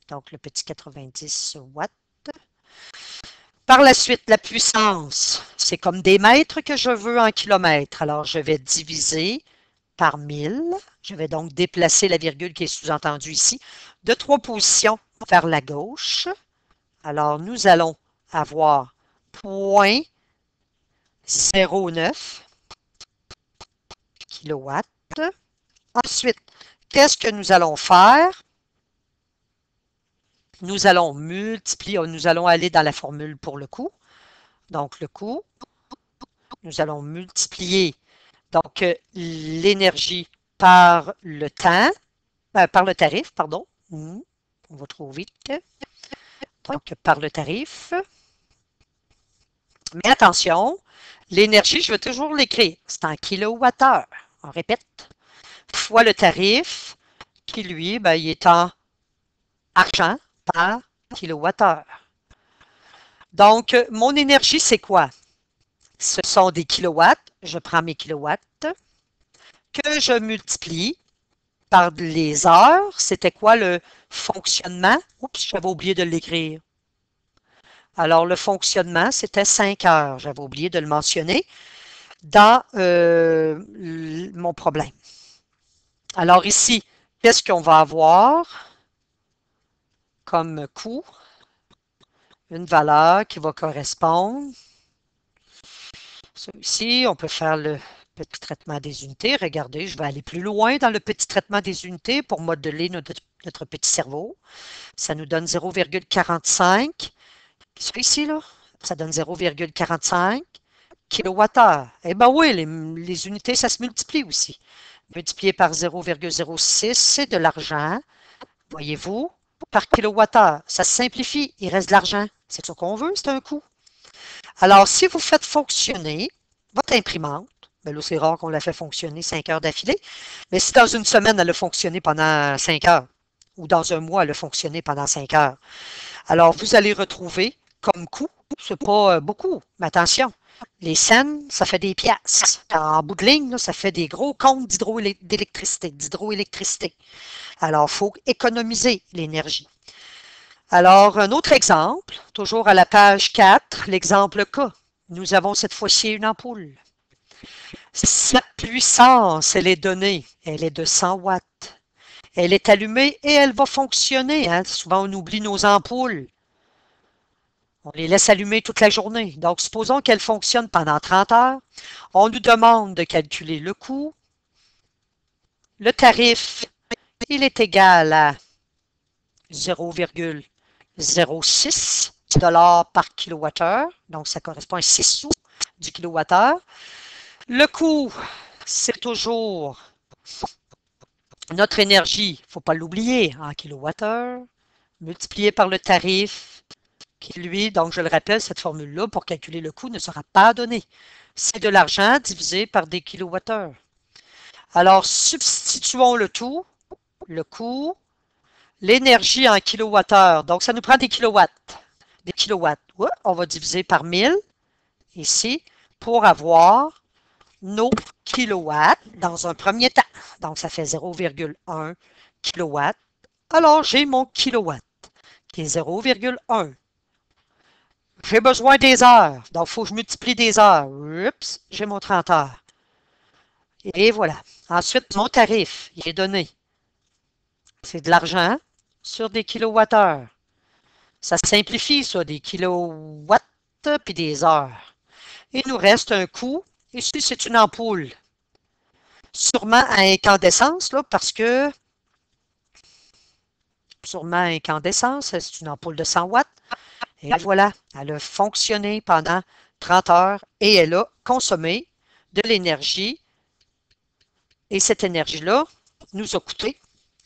Donc, le petit 90 watts. Par la suite, la puissance, c'est comme des mètres que je veux en kilomètres. Alors, je vais diviser par 1000. Je vais donc déplacer la virgule qui est sous-entendue ici de 3 positions vers la gauche. Alors, nous allons avoir 0,09 kilowatts. Ensuite, qu'est-ce que nous allons faire? Nous allons multiplier, nous allons aller dans la formule pour le coût. Donc, le coût, nous allons multiplier donc l'énergie par le temps, par le tarif, pardon. On va trop vite. Donc, par le tarif. Mais attention, l'énergie, je vais toujours l'écrire. C'est en kilowattheure. On répète. Fois le tarif, qui, lui, ben, il est en argent par kilowattheure. Donc, mon énergie, c'est quoi? Ce sont des kilowatts. Je prends mes kilowatts que je multiplie par les heures. C'était quoi le fonctionnement? Oups, j'avais oublié de l'écrire. Alors, le fonctionnement, c'était 5 heures. J'avais oublié de le mentionner dans mon problème. Alors ici, qu'est-ce qu'on va avoir comme coût? Une valeur qui va correspondre. Ici, on peut faire le petit traitement des unités. Regardez, je vais aller plus loin dans le petit traitement des unités pour modeler notre petit cerveau. Ça nous donne 0,45. Qu'est-ce que ici, là? Ça donne 0,45 kWh. Eh bien oui, les unités, ça se multiplie aussi. Multiplié par 0,06, c'est de l'argent. Voyez-vous, par kilowattheure. Ça se simplifie, il reste de l'argent. C'est ce qu'on veut, c'est un coût. Alors, si vous faites fonctionner votre imprimante, ben là, c'est rare qu'on la fait fonctionner 5 heures d'affilée, mais si dans une semaine, elle a fonctionné pendant 5 heures, ou dans un mois, elle a fonctionné pendant 5 heures, alors vous allez retrouver comme coût, c'est pas beaucoup, mais attention, les cents, ça fait des piastres. En bout de ligne, là, ça fait des gros comptes d'hydroélectricité. Alors, il faut économiser l'énergie. Alors, un autre exemple, toujours à la page 4, l'exemple K. Nous avons cette fois-ci une ampoule. Sa puissance, elle est donnée, elle est de 100 watts. Elle est allumée et elle va fonctionner. Hein. Souvent, on oublie nos ampoules. On les laisse allumer toute la journée. Donc, supposons qu'elle fonctionne pendant 30 heures. On nous demande de calculer le coût. Le tarif, il est égal à 0,06 $ par kilowattheure. Donc, ça correspond à 6 sous du kilowattheure. Le coût, c'est toujours notre énergie, il ne faut pas l'oublier, en kilowattheure, multiplié par le tarif, qui lui, donc je le rappelle, cette formule-là, pour calculer le coût, ne sera pas donnée. C'est de l'argent divisé par des kilowattheures. Alors, substituons le tout, le coût, l'énergie en kilowattheure. Donc, ça nous prend des kilowatts. Des kilowatts. Ouais, on va diviser par 1000, ici, pour avoir nos kilowatts dans un premier temps. Donc, ça fait 0,1 kilowatt. Alors, j'ai mon kilowatt, qui est 0,1. J'ai besoin des heures. Donc, il faut que je multiplie des heures. Oups, j'ai mon 30 heures. Et voilà. Ensuite, mon tarif, il est donné. C'est de l'argent sur des kilowattheures. Ça simplifie, ça, des kilowatts puis des heures. Il nous reste un coût. Ici, c'est une ampoule. Sûrement à incandescence, là, parce que sûrement à incandescence, c'est une ampoule de 100 watts. Et voilà, elle a fonctionné pendant 30 heures et elle a consommé de l'énergie. Et cette énergie-là nous a coûté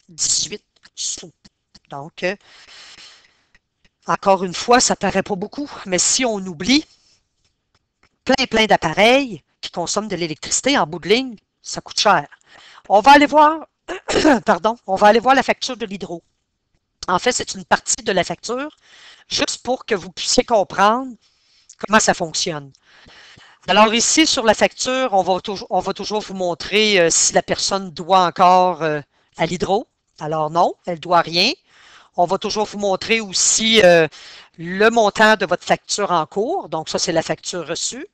18 sous. Donc, encore une fois, ça ne paraît pas beaucoup, mais si on oublie plein d'appareils qui consomment de l'électricité en bout de ligne, ça coûte cher. On va aller voir, on va aller voir la facture de l'hydro. En fait, c'est une partie de la facture, juste pour que vous puissiez comprendre comment ça fonctionne. Alors ici, sur la facture, on va toujours vous montrer si la personne doit encore à l'hydro. Alors non, elle ne doit rien. On va toujours vous montrer aussi le montant de votre facture en cours. Donc ça, c'est la facture reçue.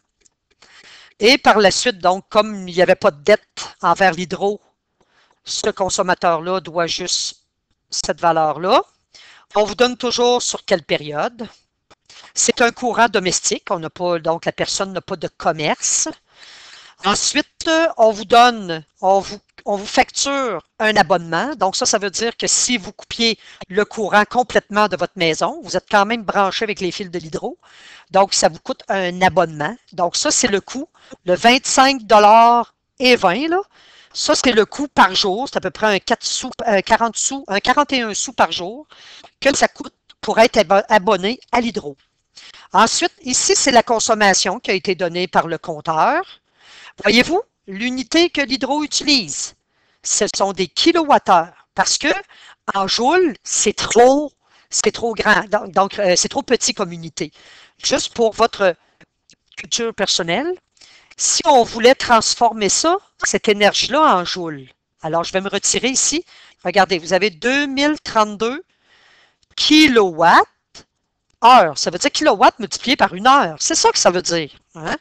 Et par la suite, donc, comme il n'y avait pas de dette envers l'hydro, ce consommateur-là doit juste cette valeur-là. On vous donne toujours sur quelle période. C'est un courant domestique. On n'a pas, donc la personne n'a pas de commerce. Ensuite, on vous facture un abonnement. Donc ça veut dire que si vous coupiez le courant complètement de votre maison, vous êtes quand même branché avec les fils de l'hydro. Donc, ça vous coûte un abonnement. Donc, ça, c'est le coût. Le 25,20 $, là, ça, c'est le coût par jour. C'est à peu près un 41 sous par jour que ça coûte pour être abonné à l'hydro. Ensuite, ici, c'est la consommation qui a été donnée par le compteur. Voyez-vous, l'unité que l'hydro utilise, ce sont des kilowattheures. Parce que en joules, c'est trop grand. Donc, c'est trop petit comme unité. Juste pour votre culture personnelle, si on voulait transformer ça, cette énergie-là en joules, alors je vais me retirer ici. Regardez, vous avez 2032 kilowatts heure. Ça veut dire kilowatt multiplié par une heure. C'est ça que ça veut dire. Hein?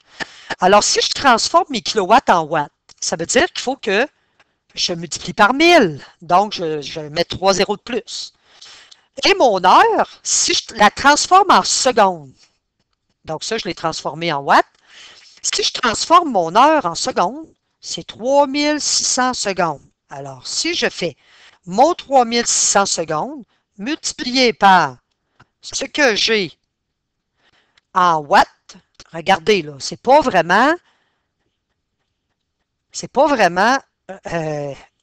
Alors, si je transforme mes kilowatts en watts, ça veut dire qu'il faut que je multiplie par 1000. Donc, je mets 3 zéros de plus. Et mon heure, si je la transforme en secondes, donc ça, je l'ai transformé en watts. Si je transforme mon heure en secondes, c'est 3600 secondes. Alors, si je fais mon 3600 secondes multiplié par ce que j'ai en watts, regardez là, c'est pas vraiment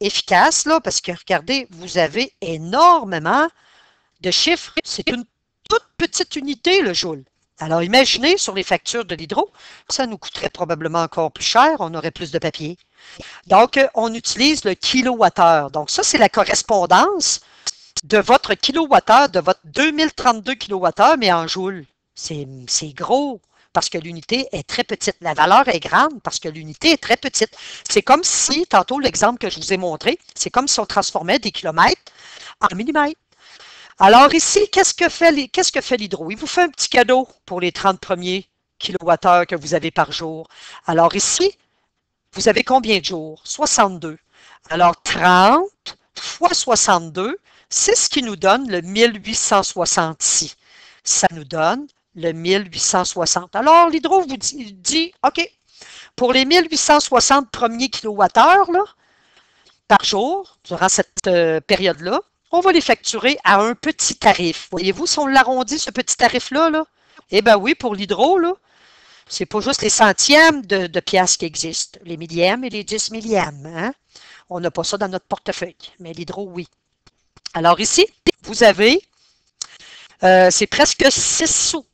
efficace là, parce que regardez, vous avez énormément de chiffres. C'est une toute petite unité le joule. Alors imaginez sur les factures de l'hydro, ça nous coûterait probablement encore plus cher, on aurait plus de papier. Donc, on utilise le kilowattheure. Donc, ça, c'est la correspondance de votre kilowattheure, de votre 2032 kWh, mais en joules. C'est gros parce que l'unité est très petite. La valeur est grande parce que l'unité est très petite. C'est comme si, tantôt l'exemple que je vous ai montré, c'est comme si on transformait des kilomètres en millimètres. Alors ici, qu'est-ce que fait l'hydro? Il vous fait un petit cadeau pour les 30 premiers kilowattheures que vous avez par jour. Alors ici, vous avez combien de jours? 62. Alors 30 fois 62, c'est ce qui nous donne le 1860 ici. Ça nous donne le 1860. Alors l'hydro vous dit, OK, pour les 1860 premiers kilowattheures là, par jour, durant cette période-là, on va les facturer à un petit tarif. Voyez-vous, si on l'arrondit, ce petit tarif-là, là, eh bien oui, pour l'hydro, là, c'est pas juste les centièmes de piastres qui existent, les millièmes et les 10 millièmes. Hein? On n'a pas ça dans notre portefeuille, mais l'hydro, oui. Alors ici, vous avez, c'est presque 6 sous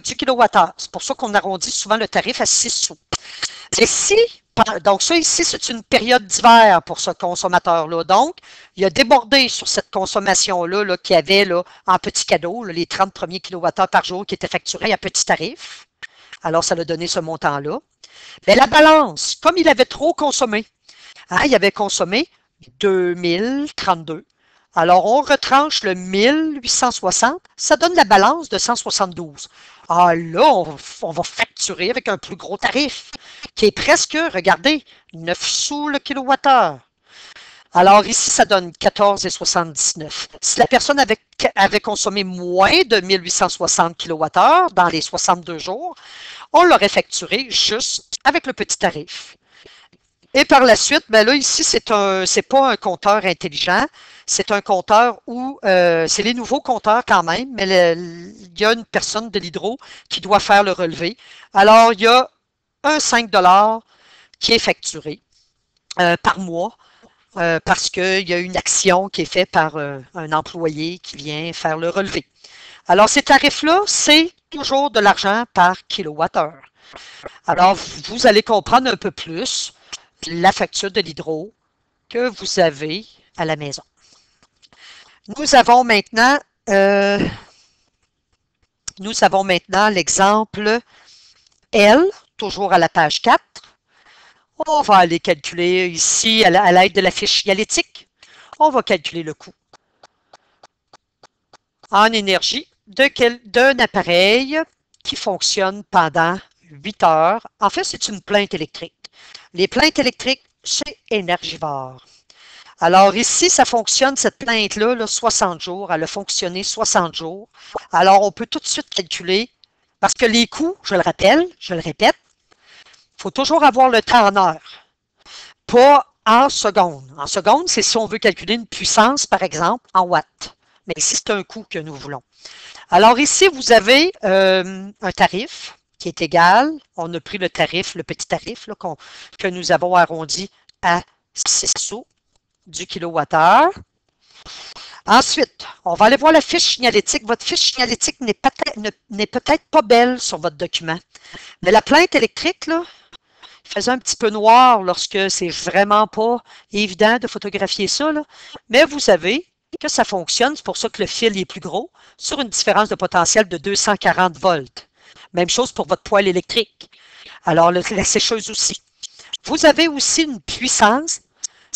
du kilowattheure. C'est pour ça qu'on arrondit souvent le tarif à 6 sous. Ici, donc ça ici, c'est une période d'hiver pour ce consommateur-là. Donc, il a débordé sur cette consommation-là là, qu'il y avait là, en petit cadeau, là, les 30 premiers kilowattheures par jour qui étaient facturés à petit tarif. Alors, ça a donné ce montant-là. Mais la balance, comme il avait trop consommé, hein, il avait consommé 2032. Alors, on retranche le 1860, ça donne la balance de 172. Ah là, on va facturer avec un plus gros tarif, qui est presque, regardez, 9 sous le kilowattheure. Alors ici, ça donne 14,79. Si la personne avait consommé moins de 1860 kWh dans les 62 jours, on l'aurait facturé juste avec le petit tarif. Et par la suite, ben là, ici, c'est pas un compteur intelligent, c'est un compteur où c'est les nouveaux compteurs quand même, mais il y a une personne de l'hydro qui doit faire le relevé. Alors, il y a un 5 $ qui est facturé par mois parce qu'il y a une action qui est faite par un employé qui vient faire le relevé. Alors, ces tarifs-là, c'est toujours de l'argent par kilowattheure. Alors, vous allez comprendre un peu plus la facture de l'hydro que vous avez à la maison. Nous avons maintenant l'exemple L, toujours à la page 4. On va aller calculer ici, à l'aide de la fiche dialectique, on va calculer le coût en énergie d'un appareil qui fonctionne pendant 8 heures. En fait, c'est une plainte électrique. Les plaintes électriques, c'est énergivore. Alors ici, ça fonctionne, cette plainte-là, 60 jours. Elle a fonctionné 60 jours. Alors, on peut tout de suite calculer, parce que les coûts, je le répète, il faut toujours avoir le temps en heures, pas en secondes. En secondes, c'est si on veut calculer une puissance, par exemple, en watts. Mais ici, c'est un coût que nous voulons. Alors ici, vous avez un tarif qui est égal. On a pris le tarif, le petit tarif là, que nous avons arrondi à 6 sous du kilowattheure. Ensuite, on va aller voir la fiche signalétique. Votre fiche signalétique n'est peut-être pas belle sur votre document. Mais la plainte électrique, là, Il faisait un petit peu noir lorsque c'est vraiment pas évident de photographier ça, là. Mais vous savez que ça fonctionne, c'est pour ça que le fil est plus gros, sur une différence de potentiel de 240 volts. Même chose pour votre poêle électrique. Alors, la sécheuse aussi. Vous avez aussi une puissance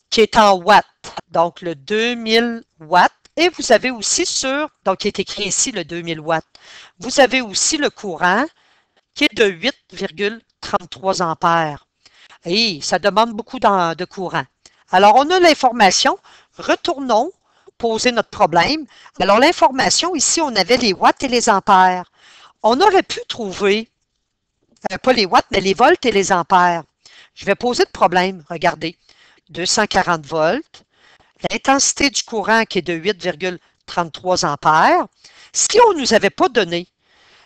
qui est en watts, donc le 2000 watts. Et vous avez aussi donc il est écrit ici le 2000 watts. Vous avez aussi le courant qui est de 8,33 ampères. Et ça demande beaucoup de courant. Alors, on a l'information. Retournons poser notre problème. Alors, l'information, ici, on avait les watts et les ampères. On aurait pu trouver, pas les watts, mais les volts et les ampères. Je vais poser le problème. Regardez, 240 volts, l'intensité du courant qui est de 8,33 ampères. Si on ne nous avait pas donné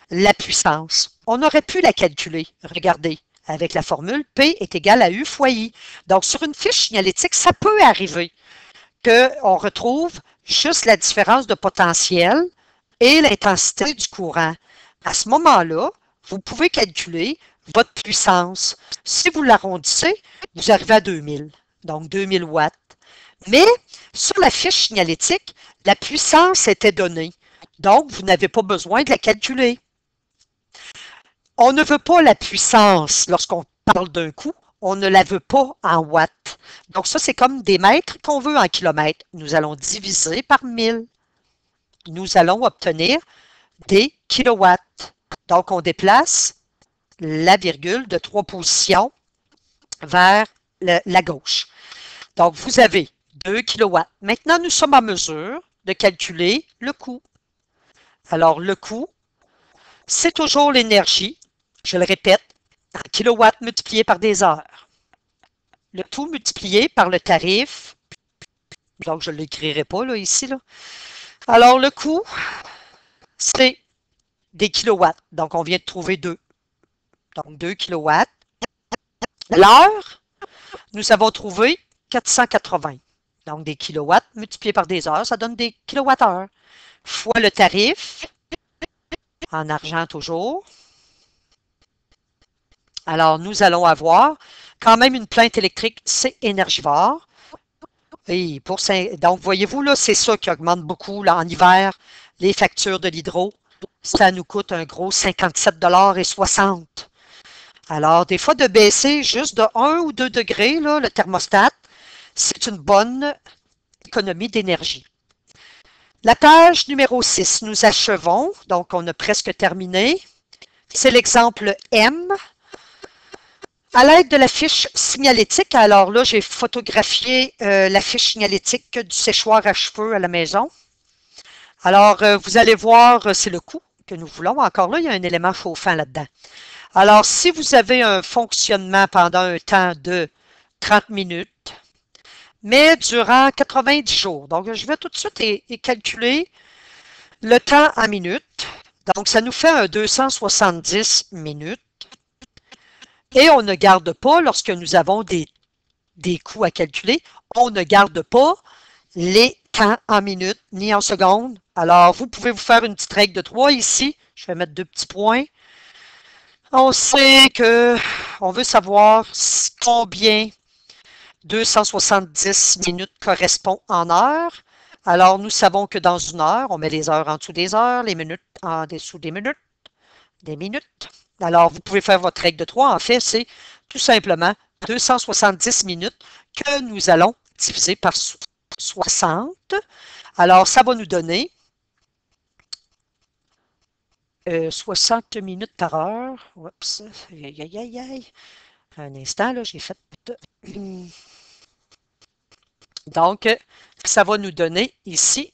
la puissance, on aurait pu la calculer. Regardez, avec la formule P est égal à U fois I. Donc, sur une fiche signalétique, ça peut arriver qu'on retrouve juste la différence de potentiel et l'intensité du courant. À ce moment-là, vous pouvez calculer votre puissance. Si vous l'arrondissez, vous arrivez à 2000, donc 2000 watts. Mais sur la fiche signalétique, la puissance était donnée. Donc, vous n'avez pas besoin de la calculer. On ne veut pas la puissance lorsqu'on parle d'un coup. On ne la veut pas en watts. Donc, ça, c'est comme des mètres qu'on veut en kilomètres. Nous allons diviser par 1000. Nous allons obtenir des kilowatts. Donc, on déplace la virgule de 3 positions vers la gauche. Donc, vous avez 2 kilowatts. Maintenant, nous sommes en mesure de calculer le coût. Alors, le coût, c'est toujours l'énergie, je le répète, en kilowatts multiplié par des heures. Le tout multiplié par le tarif, donc je ne l'écrirai pas là, ici. Là. Alors, le coût, c'est des kilowatts. Donc, on vient de trouver 2. Donc, 2 kilowatts. L'heure, nous avons trouvé 480. Donc, des kilowatts multipliés par des heures, ça donne des kilowattheures. Fois le tarif, en argent toujours. Alors, nous allons avoir quand même une plainte électrique, c'est énergivore. Et donc, voyez-vous, là, c'est ça qui augmente beaucoup là, en hiver, les factures de l'hydro. Ça nous coûte un gros 57,60 $. Alors, des fois, de baisser juste de 1 ou 2 degrés, là, le thermostat, c'est une bonne économie d'énergie. La page numéro 6, nous achevons. Donc, on a presque terminé. C'est l'exemple M. À l'aide de la fiche signalétique, alors là, j'ai photographié la fiche signalétique du séchoir à cheveux à la maison. Alors, vous allez voir, c'est le coût que nous voulons. Encore là, il y a un élément chauffant là-dedans. Alors, si vous avez un fonctionnement pendant un temps de 30 minutes, mais durant 90 jours, donc je vais tout de suite calculer le temps en minutes. Donc, ça nous fait un 270 minutes. Et on ne garde pas, lorsque nous avons des coûts à calculer, on ne garde pas les temps en minutes ni en secondes. Alors, vous pouvez vous faire une petite règle de 3 ici. Je vais mettre 2 petits points. On sait qu'on veut savoir combien 270 minutes correspond en heures. Alors, nous savons que dans une heure, on met les heures en dessous des heures, les minutes en dessous des minutes. Alors, vous pouvez faire votre règle de 3. En fait, c'est tout simplement 270 minutes que nous allons diviser par 60. Alors, ça va nous donner 60 minutes par heure. Oups, aïe, aïe, aïe, aïe. Un instant, là, j'ai fait... Donc, ça va nous donner ici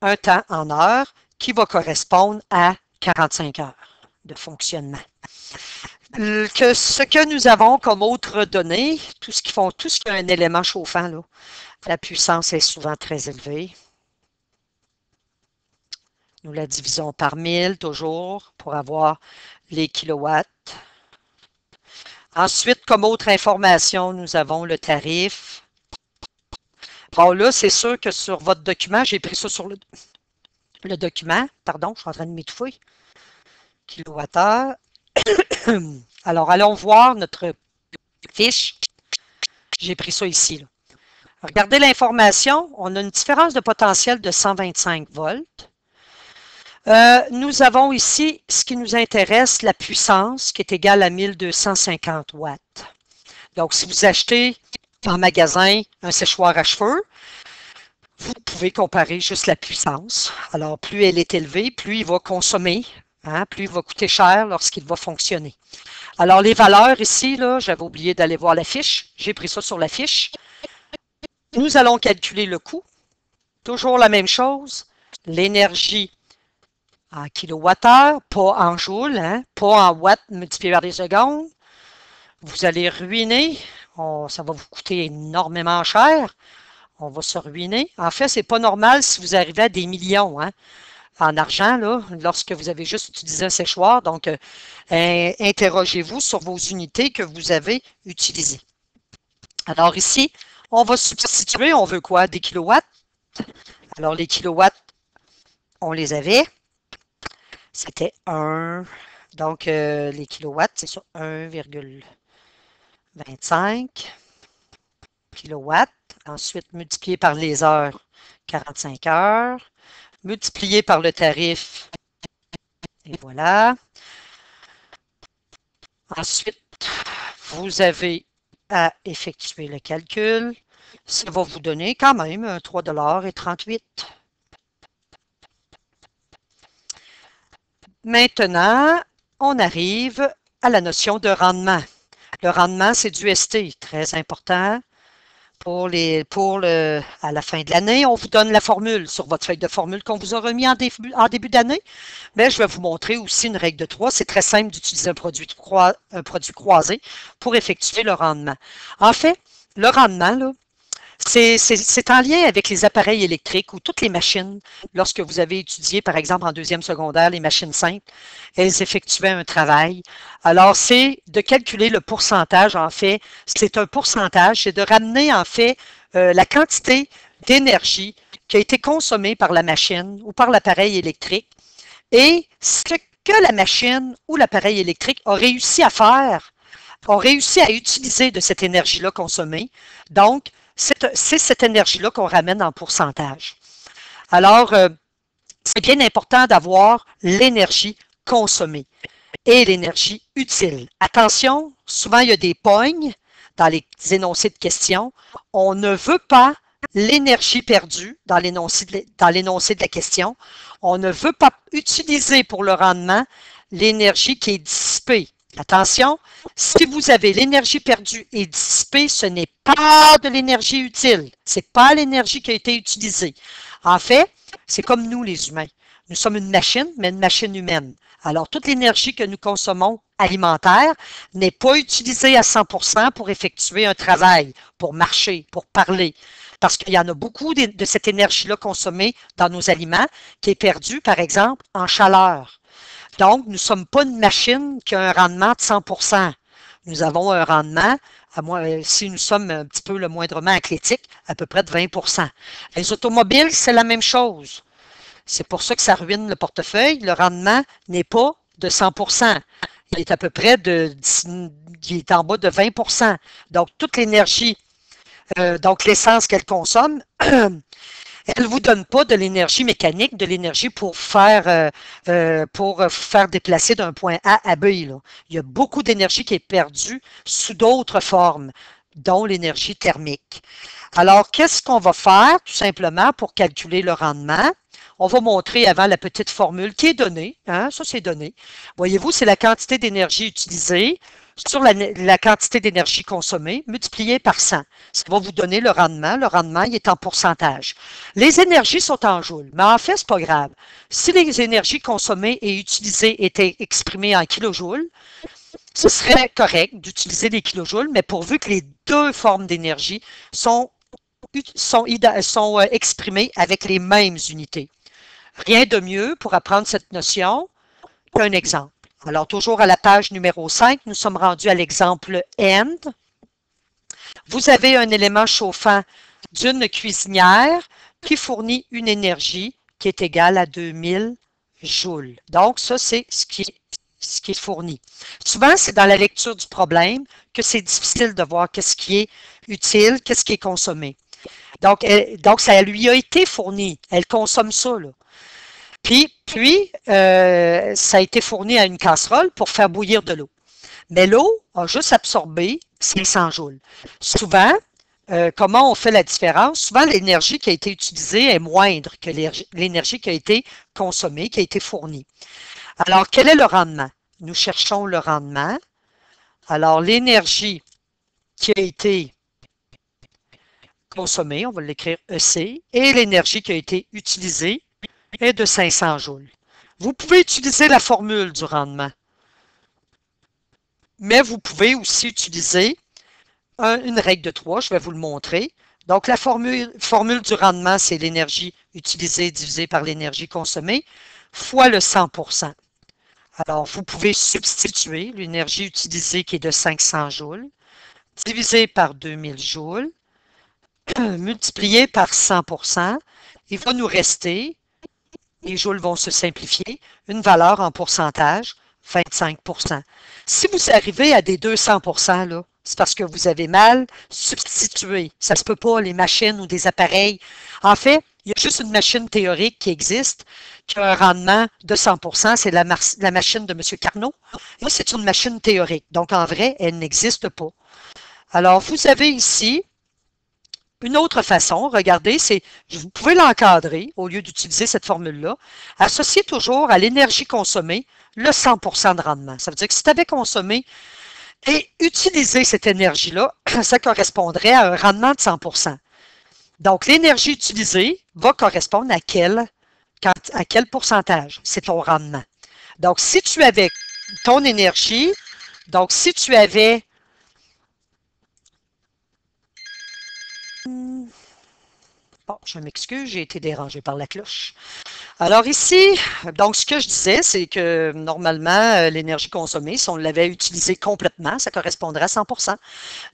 un temps en heure qui va correspondre à 45 heures de fonctionnement. Ce que nous avons comme autre donnée, tout ce qui a un élément chauffant, là, la puissance est souvent très élevée. Nous la divisons par 1000 toujours pour avoir les kilowatts. Ensuite, comme autre information, nous avons le tarif. Bon, là, c'est sûr que sur votre document, j'ai pris ça sur le document. Pardon, je suis en train de m'étouffer. kilowattheure. Alors, allons voir notre fiche. J'ai pris ça ici, là. Regardez l'information. On a une différence de potentiel de 125 volts. Nous avons ici, ce qui nous intéresse, la puissance, qui est égale à 1250 watts. Donc, si vous achetez en magasin un séchoir à cheveux, vous pouvez comparer juste la puissance. Alors, plus elle est élevée, plus il va consommer, hein, plus il va coûter cher lorsqu'il va fonctionner. Alors, les valeurs ici, là, j'avais oublié d'aller voir la fiche. J'ai pris ça sur la fiche. Nous allons calculer le coût. Toujours la même chose. L'énergie en kilowattheure, pas en joules, hein, pas en watts multiplié par des secondes. Vous allez ruiner. Ça va vous coûter énormément cher. On va se ruiner. En fait, c'est pas normal si vous arrivez à des millions, hein, en argent, là, lorsque vous avez juste utilisé un séchoir. Donc, interrogez-vous sur vos unités que vous avez utilisées. Alors ici, on va substituer, on veut quoi? Des kilowatts. Alors, les kilowatts, on les avait. C'était 1. Donc, les kilowatts, c'est ça, 1,25 kilowatts. Ensuite, multiplié par les heures, 45 heures. Multiplié par le tarif. Et voilà. Ensuite, vous avez à effectuer le calcul. Ça va vous donner quand même 3,38 $. Maintenant, on arrive à la notion de rendement. Le rendement, c'est du ST, très important. À la fin de l'année, on vous donne la formule sur votre feuille de formule qu'on vous a remis en début d'année. Mais je vais vous montrer aussi une règle de 3. C'est très simple d'utiliser un produit croisé pour effectuer le rendement. En fait, le rendement, là, c'est en lien avec les appareils électriques ou toutes les machines. Lorsque vous avez étudié, par exemple, en deuxième secondaire, les machines simples, elles effectuaient un travail. Alors, c'est de calculer le pourcentage, en fait. C'est un pourcentage, c'est de ramener, en fait, la quantité d'énergie qui a été consommée par la machine ou par l'appareil électrique et ce que la machine ou l'appareil électrique a réussi à faire, a réussi à utiliser de cette énergie-là consommée. Donc, c'est cette énergie-là qu'on ramène en pourcentage. Alors, c'est bien important d'avoir l'énergie consommée et l'énergie utile. Attention, souvent il y a des pognes dans les énoncés de questions. On ne veut pas l'énergie perdue dans l'énoncé de la question. On ne veut pas utiliser pour le rendement l'énergie qui est dissipée. Attention, si vous avez l'énergie perdue et dissipée, ce n'est pas de l'énergie utile. Ce n'est pas l'énergie qui a été utilisée. En fait, c'est comme nous, les humains. Nous sommes une machine, mais une machine humaine. Alors, toute l'énergie que nous consommons alimentaire n'est pas utilisée à 100% pour effectuer un travail, pour marcher, pour parler. Parce qu'il y en a beaucoup de cette énergie-là consommée dans nos aliments qui est perdue, par exemple, en chaleur. Donc, nous ne sommes pas une machine qui a un rendement de 100%. Nous avons un rendement, si nous sommes un petit peu le moindrement athlétique, à peu près de 20%. Les automobiles, c'est la même chose. C'est pour ça que ça ruine le portefeuille. Le rendement n'est pas de 100%. Il est à peu près il est en bas de 20%. Donc, toute l'énergie, donc l'essence qu'elle consomme, elle ne vous donne pas de l'énergie mécanique, de l'énergie pour faire déplacer d'un point A à B. Là. Il y a beaucoup d'énergie qui est perdue sous d'autres formes, dont l'énergie thermique. Alors, qu'est-ce qu'on va faire tout simplement pour calculer le rendement? On va montrer avant la petite formule qui est donnée. Hein, ça, c'est donné. Voyez-vous, c'est la quantité d'énergie utilisée sur la quantité d'énergie consommée multipliée par 100. Ça va vous donner le rendement. Le rendement, il est en pourcentage. Les énergies sont en joules, mais en fait, c'est pas grave. Si les énergies consommées et utilisées étaient exprimées en kilojoules, ce serait correct d'utiliser les kilojoules, mais pourvu que les deux formes d'énergie sont exprimées avec les mêmes unités. Rien de mieux pour apprendre cette notion qu'un exemple. Alors, toujours à la page numéro 5, nous sommes rendus à l'exemple N. Vous avez un élément chauffant d'une cuisinière qui fournit une énergie qui est égale à 2000 joules. Donc, ça, c'est ce qui est ce qui est fourni. Souvent, c'est dans la lecture du problème que c'est difficile de voir qu'est-ce qui est utile, qu'est-ce qui est consommé. Donc, ça lui a été fourni. Elle consomme ça, là. Puis ça a été fourni à une casserole pour faire bouillir de l'eau. Mais l'eau a juste absorbé 500 joules. Souvent, comment on fait la différence? Souvent, l'énergie qui a été utilisée est moindre que l'énergie qui a été consommée, qui a été fournie. Alors, quel est le rendement? Nous cherchons le rendement. Alors, l'énergie qui a été consommée, on va l'écrire EC, et l'énergie qui a été utilisée est de 500 joules. Vous pouvez utiliser la formule du rendement, mais vous pouvez aussi utiliser une règle de 3, je vais vous le montrer. Donc, la formule du rendement, c'est l'énergie utilisée divisée par l'énergie consommée fois le 100%. Alors, vous pouvez substituer l'énergie utilisée qui est de 500 joules, divisé par 2000 joules, multiplié par 100%. Il va nous rester, les joules vont se simplifier, une valeur en pourcentage, 25%. Si vous arrivez à des 200%, là, c'est parce que vous avez mal substitué. Ça ne se peut pas, les machines ou des appareils. En fait, il y a juste une machine théorique qui existe, qui a un rendement de 100%, c'est la machine de M. Carnot. Et c'est une machine théorique. Donc, en vrai, elle n'existe pas. Alors, vous avez ici une autre façon, regardez, c'est vous pouvez l'encadrer au lieu d'utiliser cette formule-là. Associez toujours à l'énergie consommée le 100% de rendement. Ça veut dire que si tu avais consommé et utilisé cette énergie-là, ça correspondrait à un rendement de 100%. Donc, l'énergie utilisée va correspondre à quel pourcentage? C'est ton rendement. Donc, si tu avais ton énergie, donc si tu avais bon, je m'excuse, j'ai été dérangé par la cloche. Alors ici, donc ce que je disais, c'est que normalement, l'énergie consommée, si on l'avait utilisée complètement, ça correspondrait à 100%.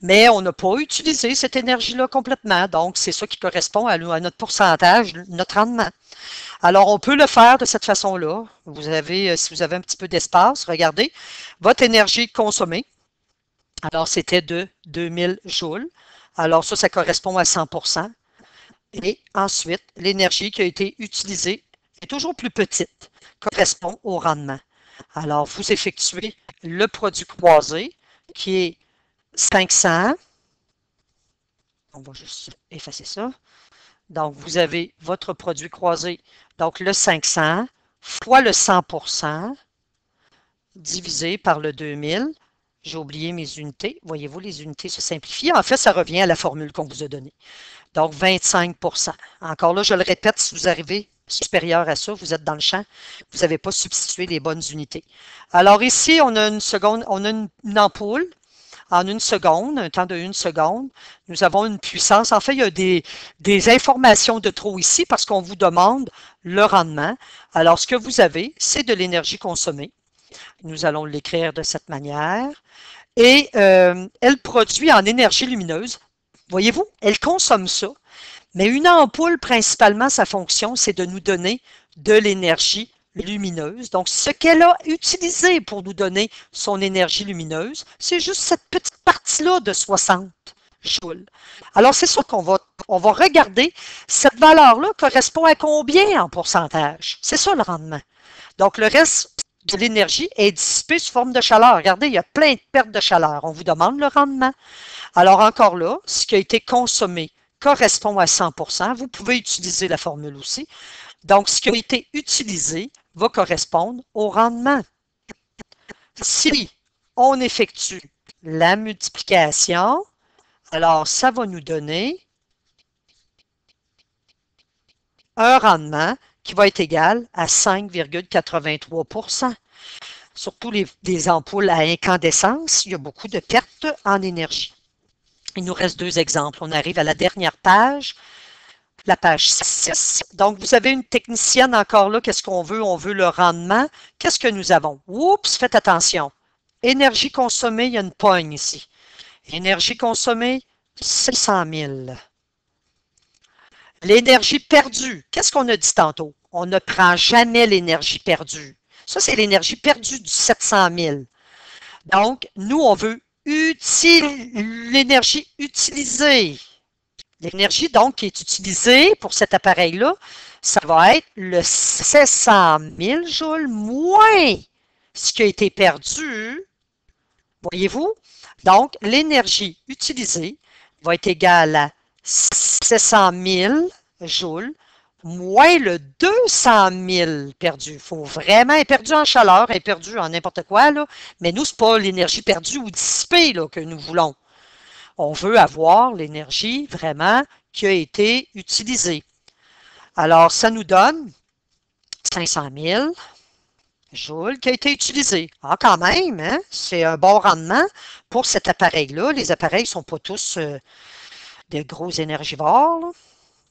Mais on n'a pas utilisé cette énergie-là complètement. Donc, c'est ça qui correspond à notre pourcentage, notre rendement. Alors, on peut le faire de cette façon-là. Vous avez, si vous avez un petit peu d'espace, regardez, votre énergie consommée, alors c'était de 2000 joules. Alors ça correspond à 100%. Et ensuite, l'énergie qui a été utilisée est toujours plus petite, correspond au rendement. Alors, vous effectuez le produit croisé qui est 500. On va juste effacer ça. Donc, vous avez votre produit croisé, donc le 500 fois le 100% divisé par le 2000. J'ai oublié mes unités. Voyez-vous, les unités se simplifient. En fait, ça revient à la formule qu'on vous a donnée. Donc, 25%. Encore là, je le répète, si vous arrivez supérieur à ça, vous êtes dans le champ, vous n'avez pas substitué les bonnes unités. Alors ici, on a une ampoule. En une seconde, un temps de 1 seconde, nous avons une puissance. En fait, il y a des informations de trop ici parce qu'on vous demande le rendement. Alors, ce que vous avez, c'est de l'énergie consommée. Nous allons l'écrire de cette manière. Et elle produit en énergie lumineuse. Voyez-vous, elle consomme ça. Mais une ampoule, principalement, sa fonction, c'est de nous donner de l'énergie lumineuse. Donc, ce qu'elle a utilisé pour nous donner son énergie lumineuse, c'est juste cette petite partie-là de 60 joules. Alors, c'est ça qu'on va regarder. Cette valeur-là correspond à combien en pourcentage? C'est ça le rendement. Donc, le reste de l'énergie est dissipé sous forme de chaleur. Regardez, il y a plein de pertes de chaleur. On vous demande le rendement. Alors, encore là, ce qui a été consommé correspond à 100%. Vous pouvez utiliser la formule aussi. Donc, ce qui a été utilisé va correspondre au rendement. Si on effectue la multiplication, alors ça va nous donner un rendement qui va être égal à 5,83%. Surtout les ampoules à incandescence, il y a beaucoup de pertes en énergie. Il nous reste 2 exemples. On arrive à la dernière page, la page 6. Donc, vous avez une technicienne encore là. Qu'est-ce qu'on veut? On veut le rendement. Qu'est-ce que nous avons? Oups, faites attention. Énergie consommée, il y a une pogne ici. Énergie consommée, 600 000. L'énergie perdue, qu'est-ce qu'on a dit tantôt? On ne prend jamais l'énergie perdue. Ça, c'est l'énergie perdue du 700 000. Donc, nous, on veut l'énergie utilisée. L'énergie, donc, qui est utilisée pour cet appareil-là, ça va être le 700 000 joules moins ce qui a été perdu. Voyez-vous? Donc, l'énergie utilisée va être égale à 700 000 joules moins le 200 000 perdu. Il faut vraiment être perdu en chaleur, être perdu en n'importe quoi, là. Mais nous, ce n'est pas l'énergie perdue ou dissipée là, que nous voulons. On veut avoir l'énergie vraiment qui a été utilisée. Alors, ça nous donne 500 000 joules qui a été utilisé. Ah, quand même, hein? C'est un bon rendement pour cet appareil-là. Les appareils ne sont pas tous des gros énergivores, là.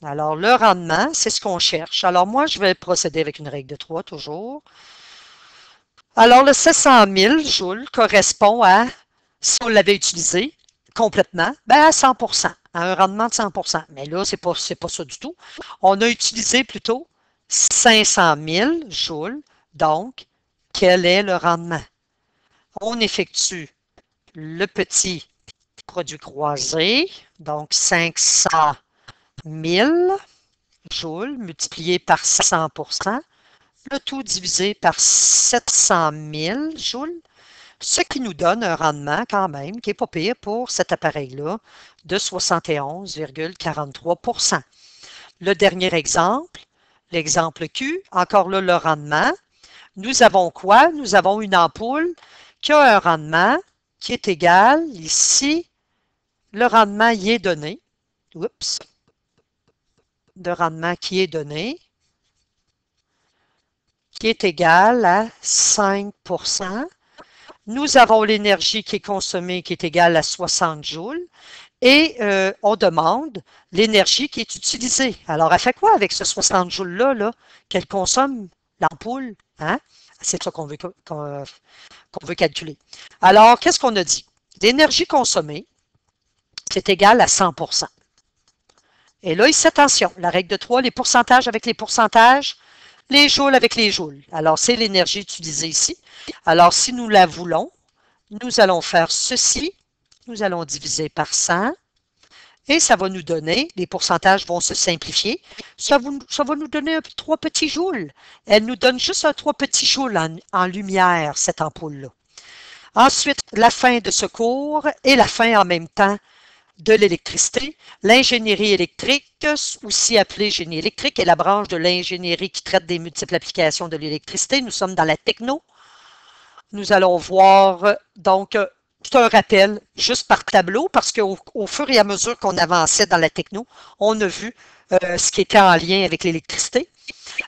Alors, le rendement, c'est ce qu'on cherche. Alors, moi, je vais procéder avec une règle de 3 toujours. Alors, le 700 000 joules correspond à, si on l'avait utilisé complètement, ben à 100 à un rendement de 100 Mais là, c'est pas ça du tout. On a utilisé plutôt 500 000 joules. Donc, quel est le rendement? On effectue le petit produit croisé, donc 500 000 joules multiplié par 100 le tout divisé par 700 000 joules, ce qui nous donne un rendement quand même qui n'est pas pire pour cet appareil-là de 71,43 Le dernier exemple, l'exemple Q, encore là le rendement. Nous avons quoi? Nous avons une ampoule qui a un rendement qui est égal, ici, le rendement y est donné. Oups. De rendement qui est donné, qui est égal à 5 Nous avons l'énergie qui est consommée qui est égale à 60 joules et on demande l'énergie qui est utilisée. Alors, elle fait quoi avec ce 60 joules-là là, qu'elle consomme, l'ampoule? Hein? C'est ça qu'on veut calculer. Alors, qu'est-ce qu'on a dit? L'énergie consommée, c'est égal à 100 Et là, ici, attention, la règle de 3, les pourcentages avec les pourcentages, les joules avec les joules. Alors, c'est l'énergie utilisée ici. Alors, si nous la voulons, nous allons faire ceci. Nous allons diviser par 100. Et ça va nous donner, les pourcentages vont se simplifier. Ça va nous donner 3 petits joules. Elle nous donne juste un 3 petits joules en lumière, cette ampoule-là. Ensuite, la fin de ce cours et la fin en même temps de l'électricité. L'ingénierie électrique, aussi appelée génie électrique, est la branche de l'ingénierie qui traite des multiples applications de l'électricité. Nous sommes dans la techno. Nous allons voir donc tout un rappel juste par tableau parce qu'au fur et à mesure qu'on avançait dans la techno, on a vu ce qui était en lien avec l'électricité.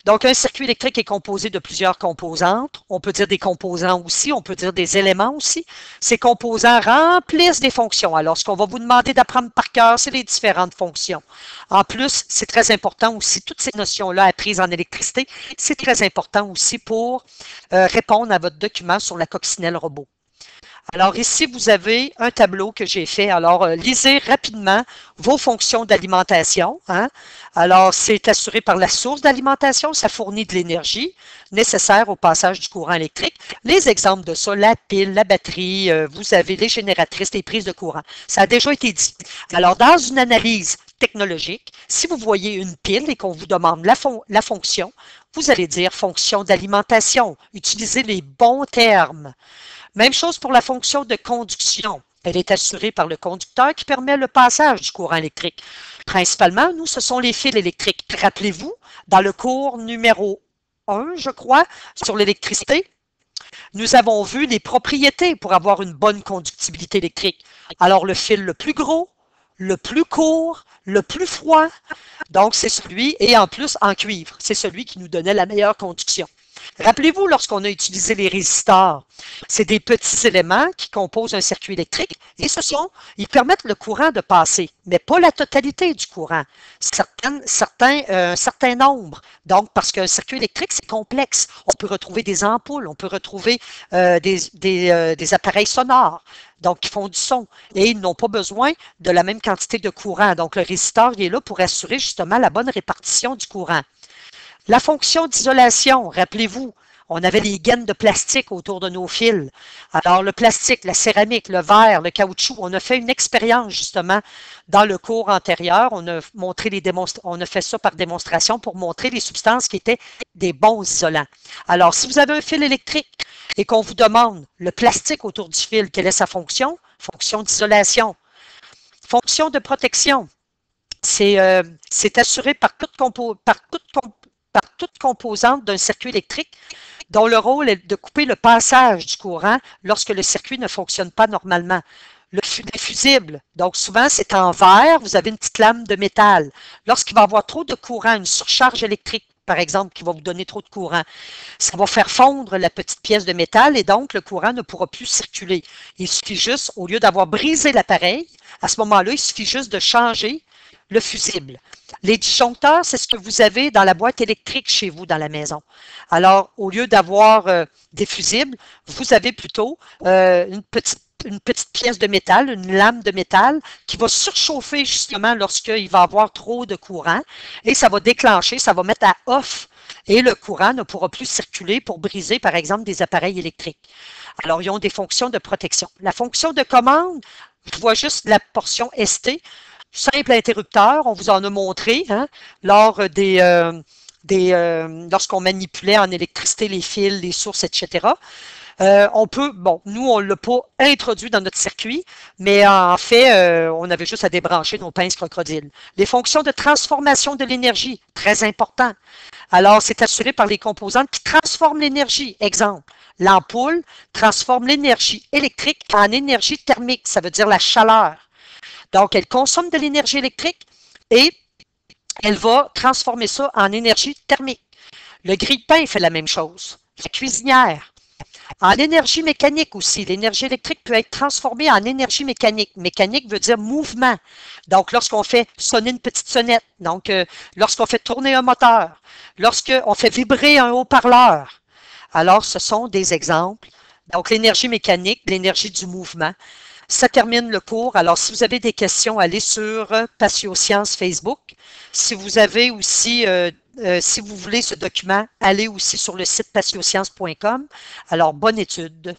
Donc, un circuit électrique est composé de plusieurs composantes. On peut dire des composants aussi, on peut dire des éléments aussi. Ces composants remplissent des fonctions. Alors, ce qu'on va vous demander d'apprendre par cœur, c'est les différentes fonctions. En plus, c'est très important aussi, toutes ces notions-là apprises en électricité, c'est très important aussi pour répondre à votre document sur la coccinelle robot. Alors ici, vous avez un tableau que j'ai fait. Alors, lisez rapidement vos fonctions d'alimentation. Hein? Alors, c'est assuré par la source d'alimentation. Ça fournit de l'énergie nécessaire au passage du courant électrique. Les exemples de ça, la pile, la batterie, vous avez les génératrices, les prises de courant. Ça a déjà été dit. Alors, dans une analyse technologique, si vous voyez une pile et qu'on vous demande la fonction, vous allez dire fonction d'alimentation. Utilisez les bons termes. Même chose pour la fonction de conduction. Elle est assurée par le conducteur qui permet le passage du courant électrique. Principalement, nous, ce sont les fils électriques. Rappelez-vous, dans le cours numéro 1, je crois, sur l'électricité, nous avons vu les propriétés pour avoir une bonne conductibilité électrique. Alors, le fil le plus gros, le plus court, le plus froid, donc c'est celui, et en plus en cuivre, c'est celui qui nous donnait la meilleure conduction. Rappelez-vous, lorsqu'on a utilisé les résistors, c'est des petits éléments qui composent un circuit électrique et ils permettent le courant de passer, mais pas la totalité du courant, un certain nombre. Donc, parce qu'un circuit électrique, c'est complexe. On peut retrouver des ampoules, on peut retrouver des appareils sonores, donc qui font du son, et ils n'ont pas besoin de la même quantité de courant. Donc, le résistor, il est là pour assurer justement la bonne répartition du courant. La fonction d'isolation, rappelez-vous, On avait des gaines de plastique autour de nos fils. Alors, le plastique, la céramique, le verre, le caoutchouc, on a fait une expérience justement dans le cours antérieur. On a fait ça par démonstration pour montrer les substances qui étaient des bons isolants. Alors, si vous avez un fil électrique et qu'on vous demande le plastique autour du fil, quelle est sa fonction? Fonction d'isolation. Fonction de protection. C'est assuré par toute composante d'un circuit électrique dont le rôle est de couper le passage du courant lorsque le circuit ne fonctionne pas normalement. Les fusibles, donc souvent c'est en verre, vous avez une petite lame de métal. Lorsqu'il va y avoir trop de courant, une surcharge électrique, par exemple, qui va vous donner trop de courant, ça va faire fondre la petite pièce de métal et donc le courant ne pourra plus circuler. Il suffit juste, au lieu d'avoir brisé l'appareil, à ce moment-là, il suffit juste de changer le fusible. Les disjoncteurs, c'est ce que vous avez dans la boîte électrique chez vous dans la maison. Alors, au lieu d'avoir des fusibles, vous avez plutôt une petite pièce de métal, une lame de métal qui va surchauffer justement lorsqu'il va y avoir trop de courant et ça va déclencher, ça va mettre à off et le courant ne pourra plus circuler pour briser, par exemple, des appareils électriques. Alors, ils ont des fonctions de protection. La fonction de commande, je vois juste la portion ST, simple interrupteur, on vous en a montré lors lorsqu'on manipulait en électricité les fils, les sources, etc. Nous, on ne l'a pas introduit dans notre circuit, mais en fait, on avait juste à débrancher nos pinces crocodiles. Les fonctions de transformation de l'énergie, très important. Alors, c'est assuré par les composantes qui transforment l'énergie. Exemple, l'ampoule transforme l'énergie électrique en énergie thermique, ça veut dire la chaleur. Donc, elle consomme de l'énergie électrique et elle va transformer ça en énergie thermique. Le grille-pain fait la même chose. La cuisinière. En énergie mécanique aussi, l'énergie électrique peut être transformée en énergie mécanique. Mécanique veut dire mouvement. Donc, lorsqu'on fait sonner une petite sonnette, donc lorsqu'on fait tourner un moteur, lorsqu'on fait vibrer un haut-parleur. Alors, ce sont des exemples. Donc, l'énergie mécanique, l'énergie du mouvement. Ça termine le cours. Alors, si vous avez des questions, allez sur Patiosciences Facebook. Si vous avez aussi, si vous voulez ce document, allez aussi sur le site patiosciences.com. Alors, bonne étude.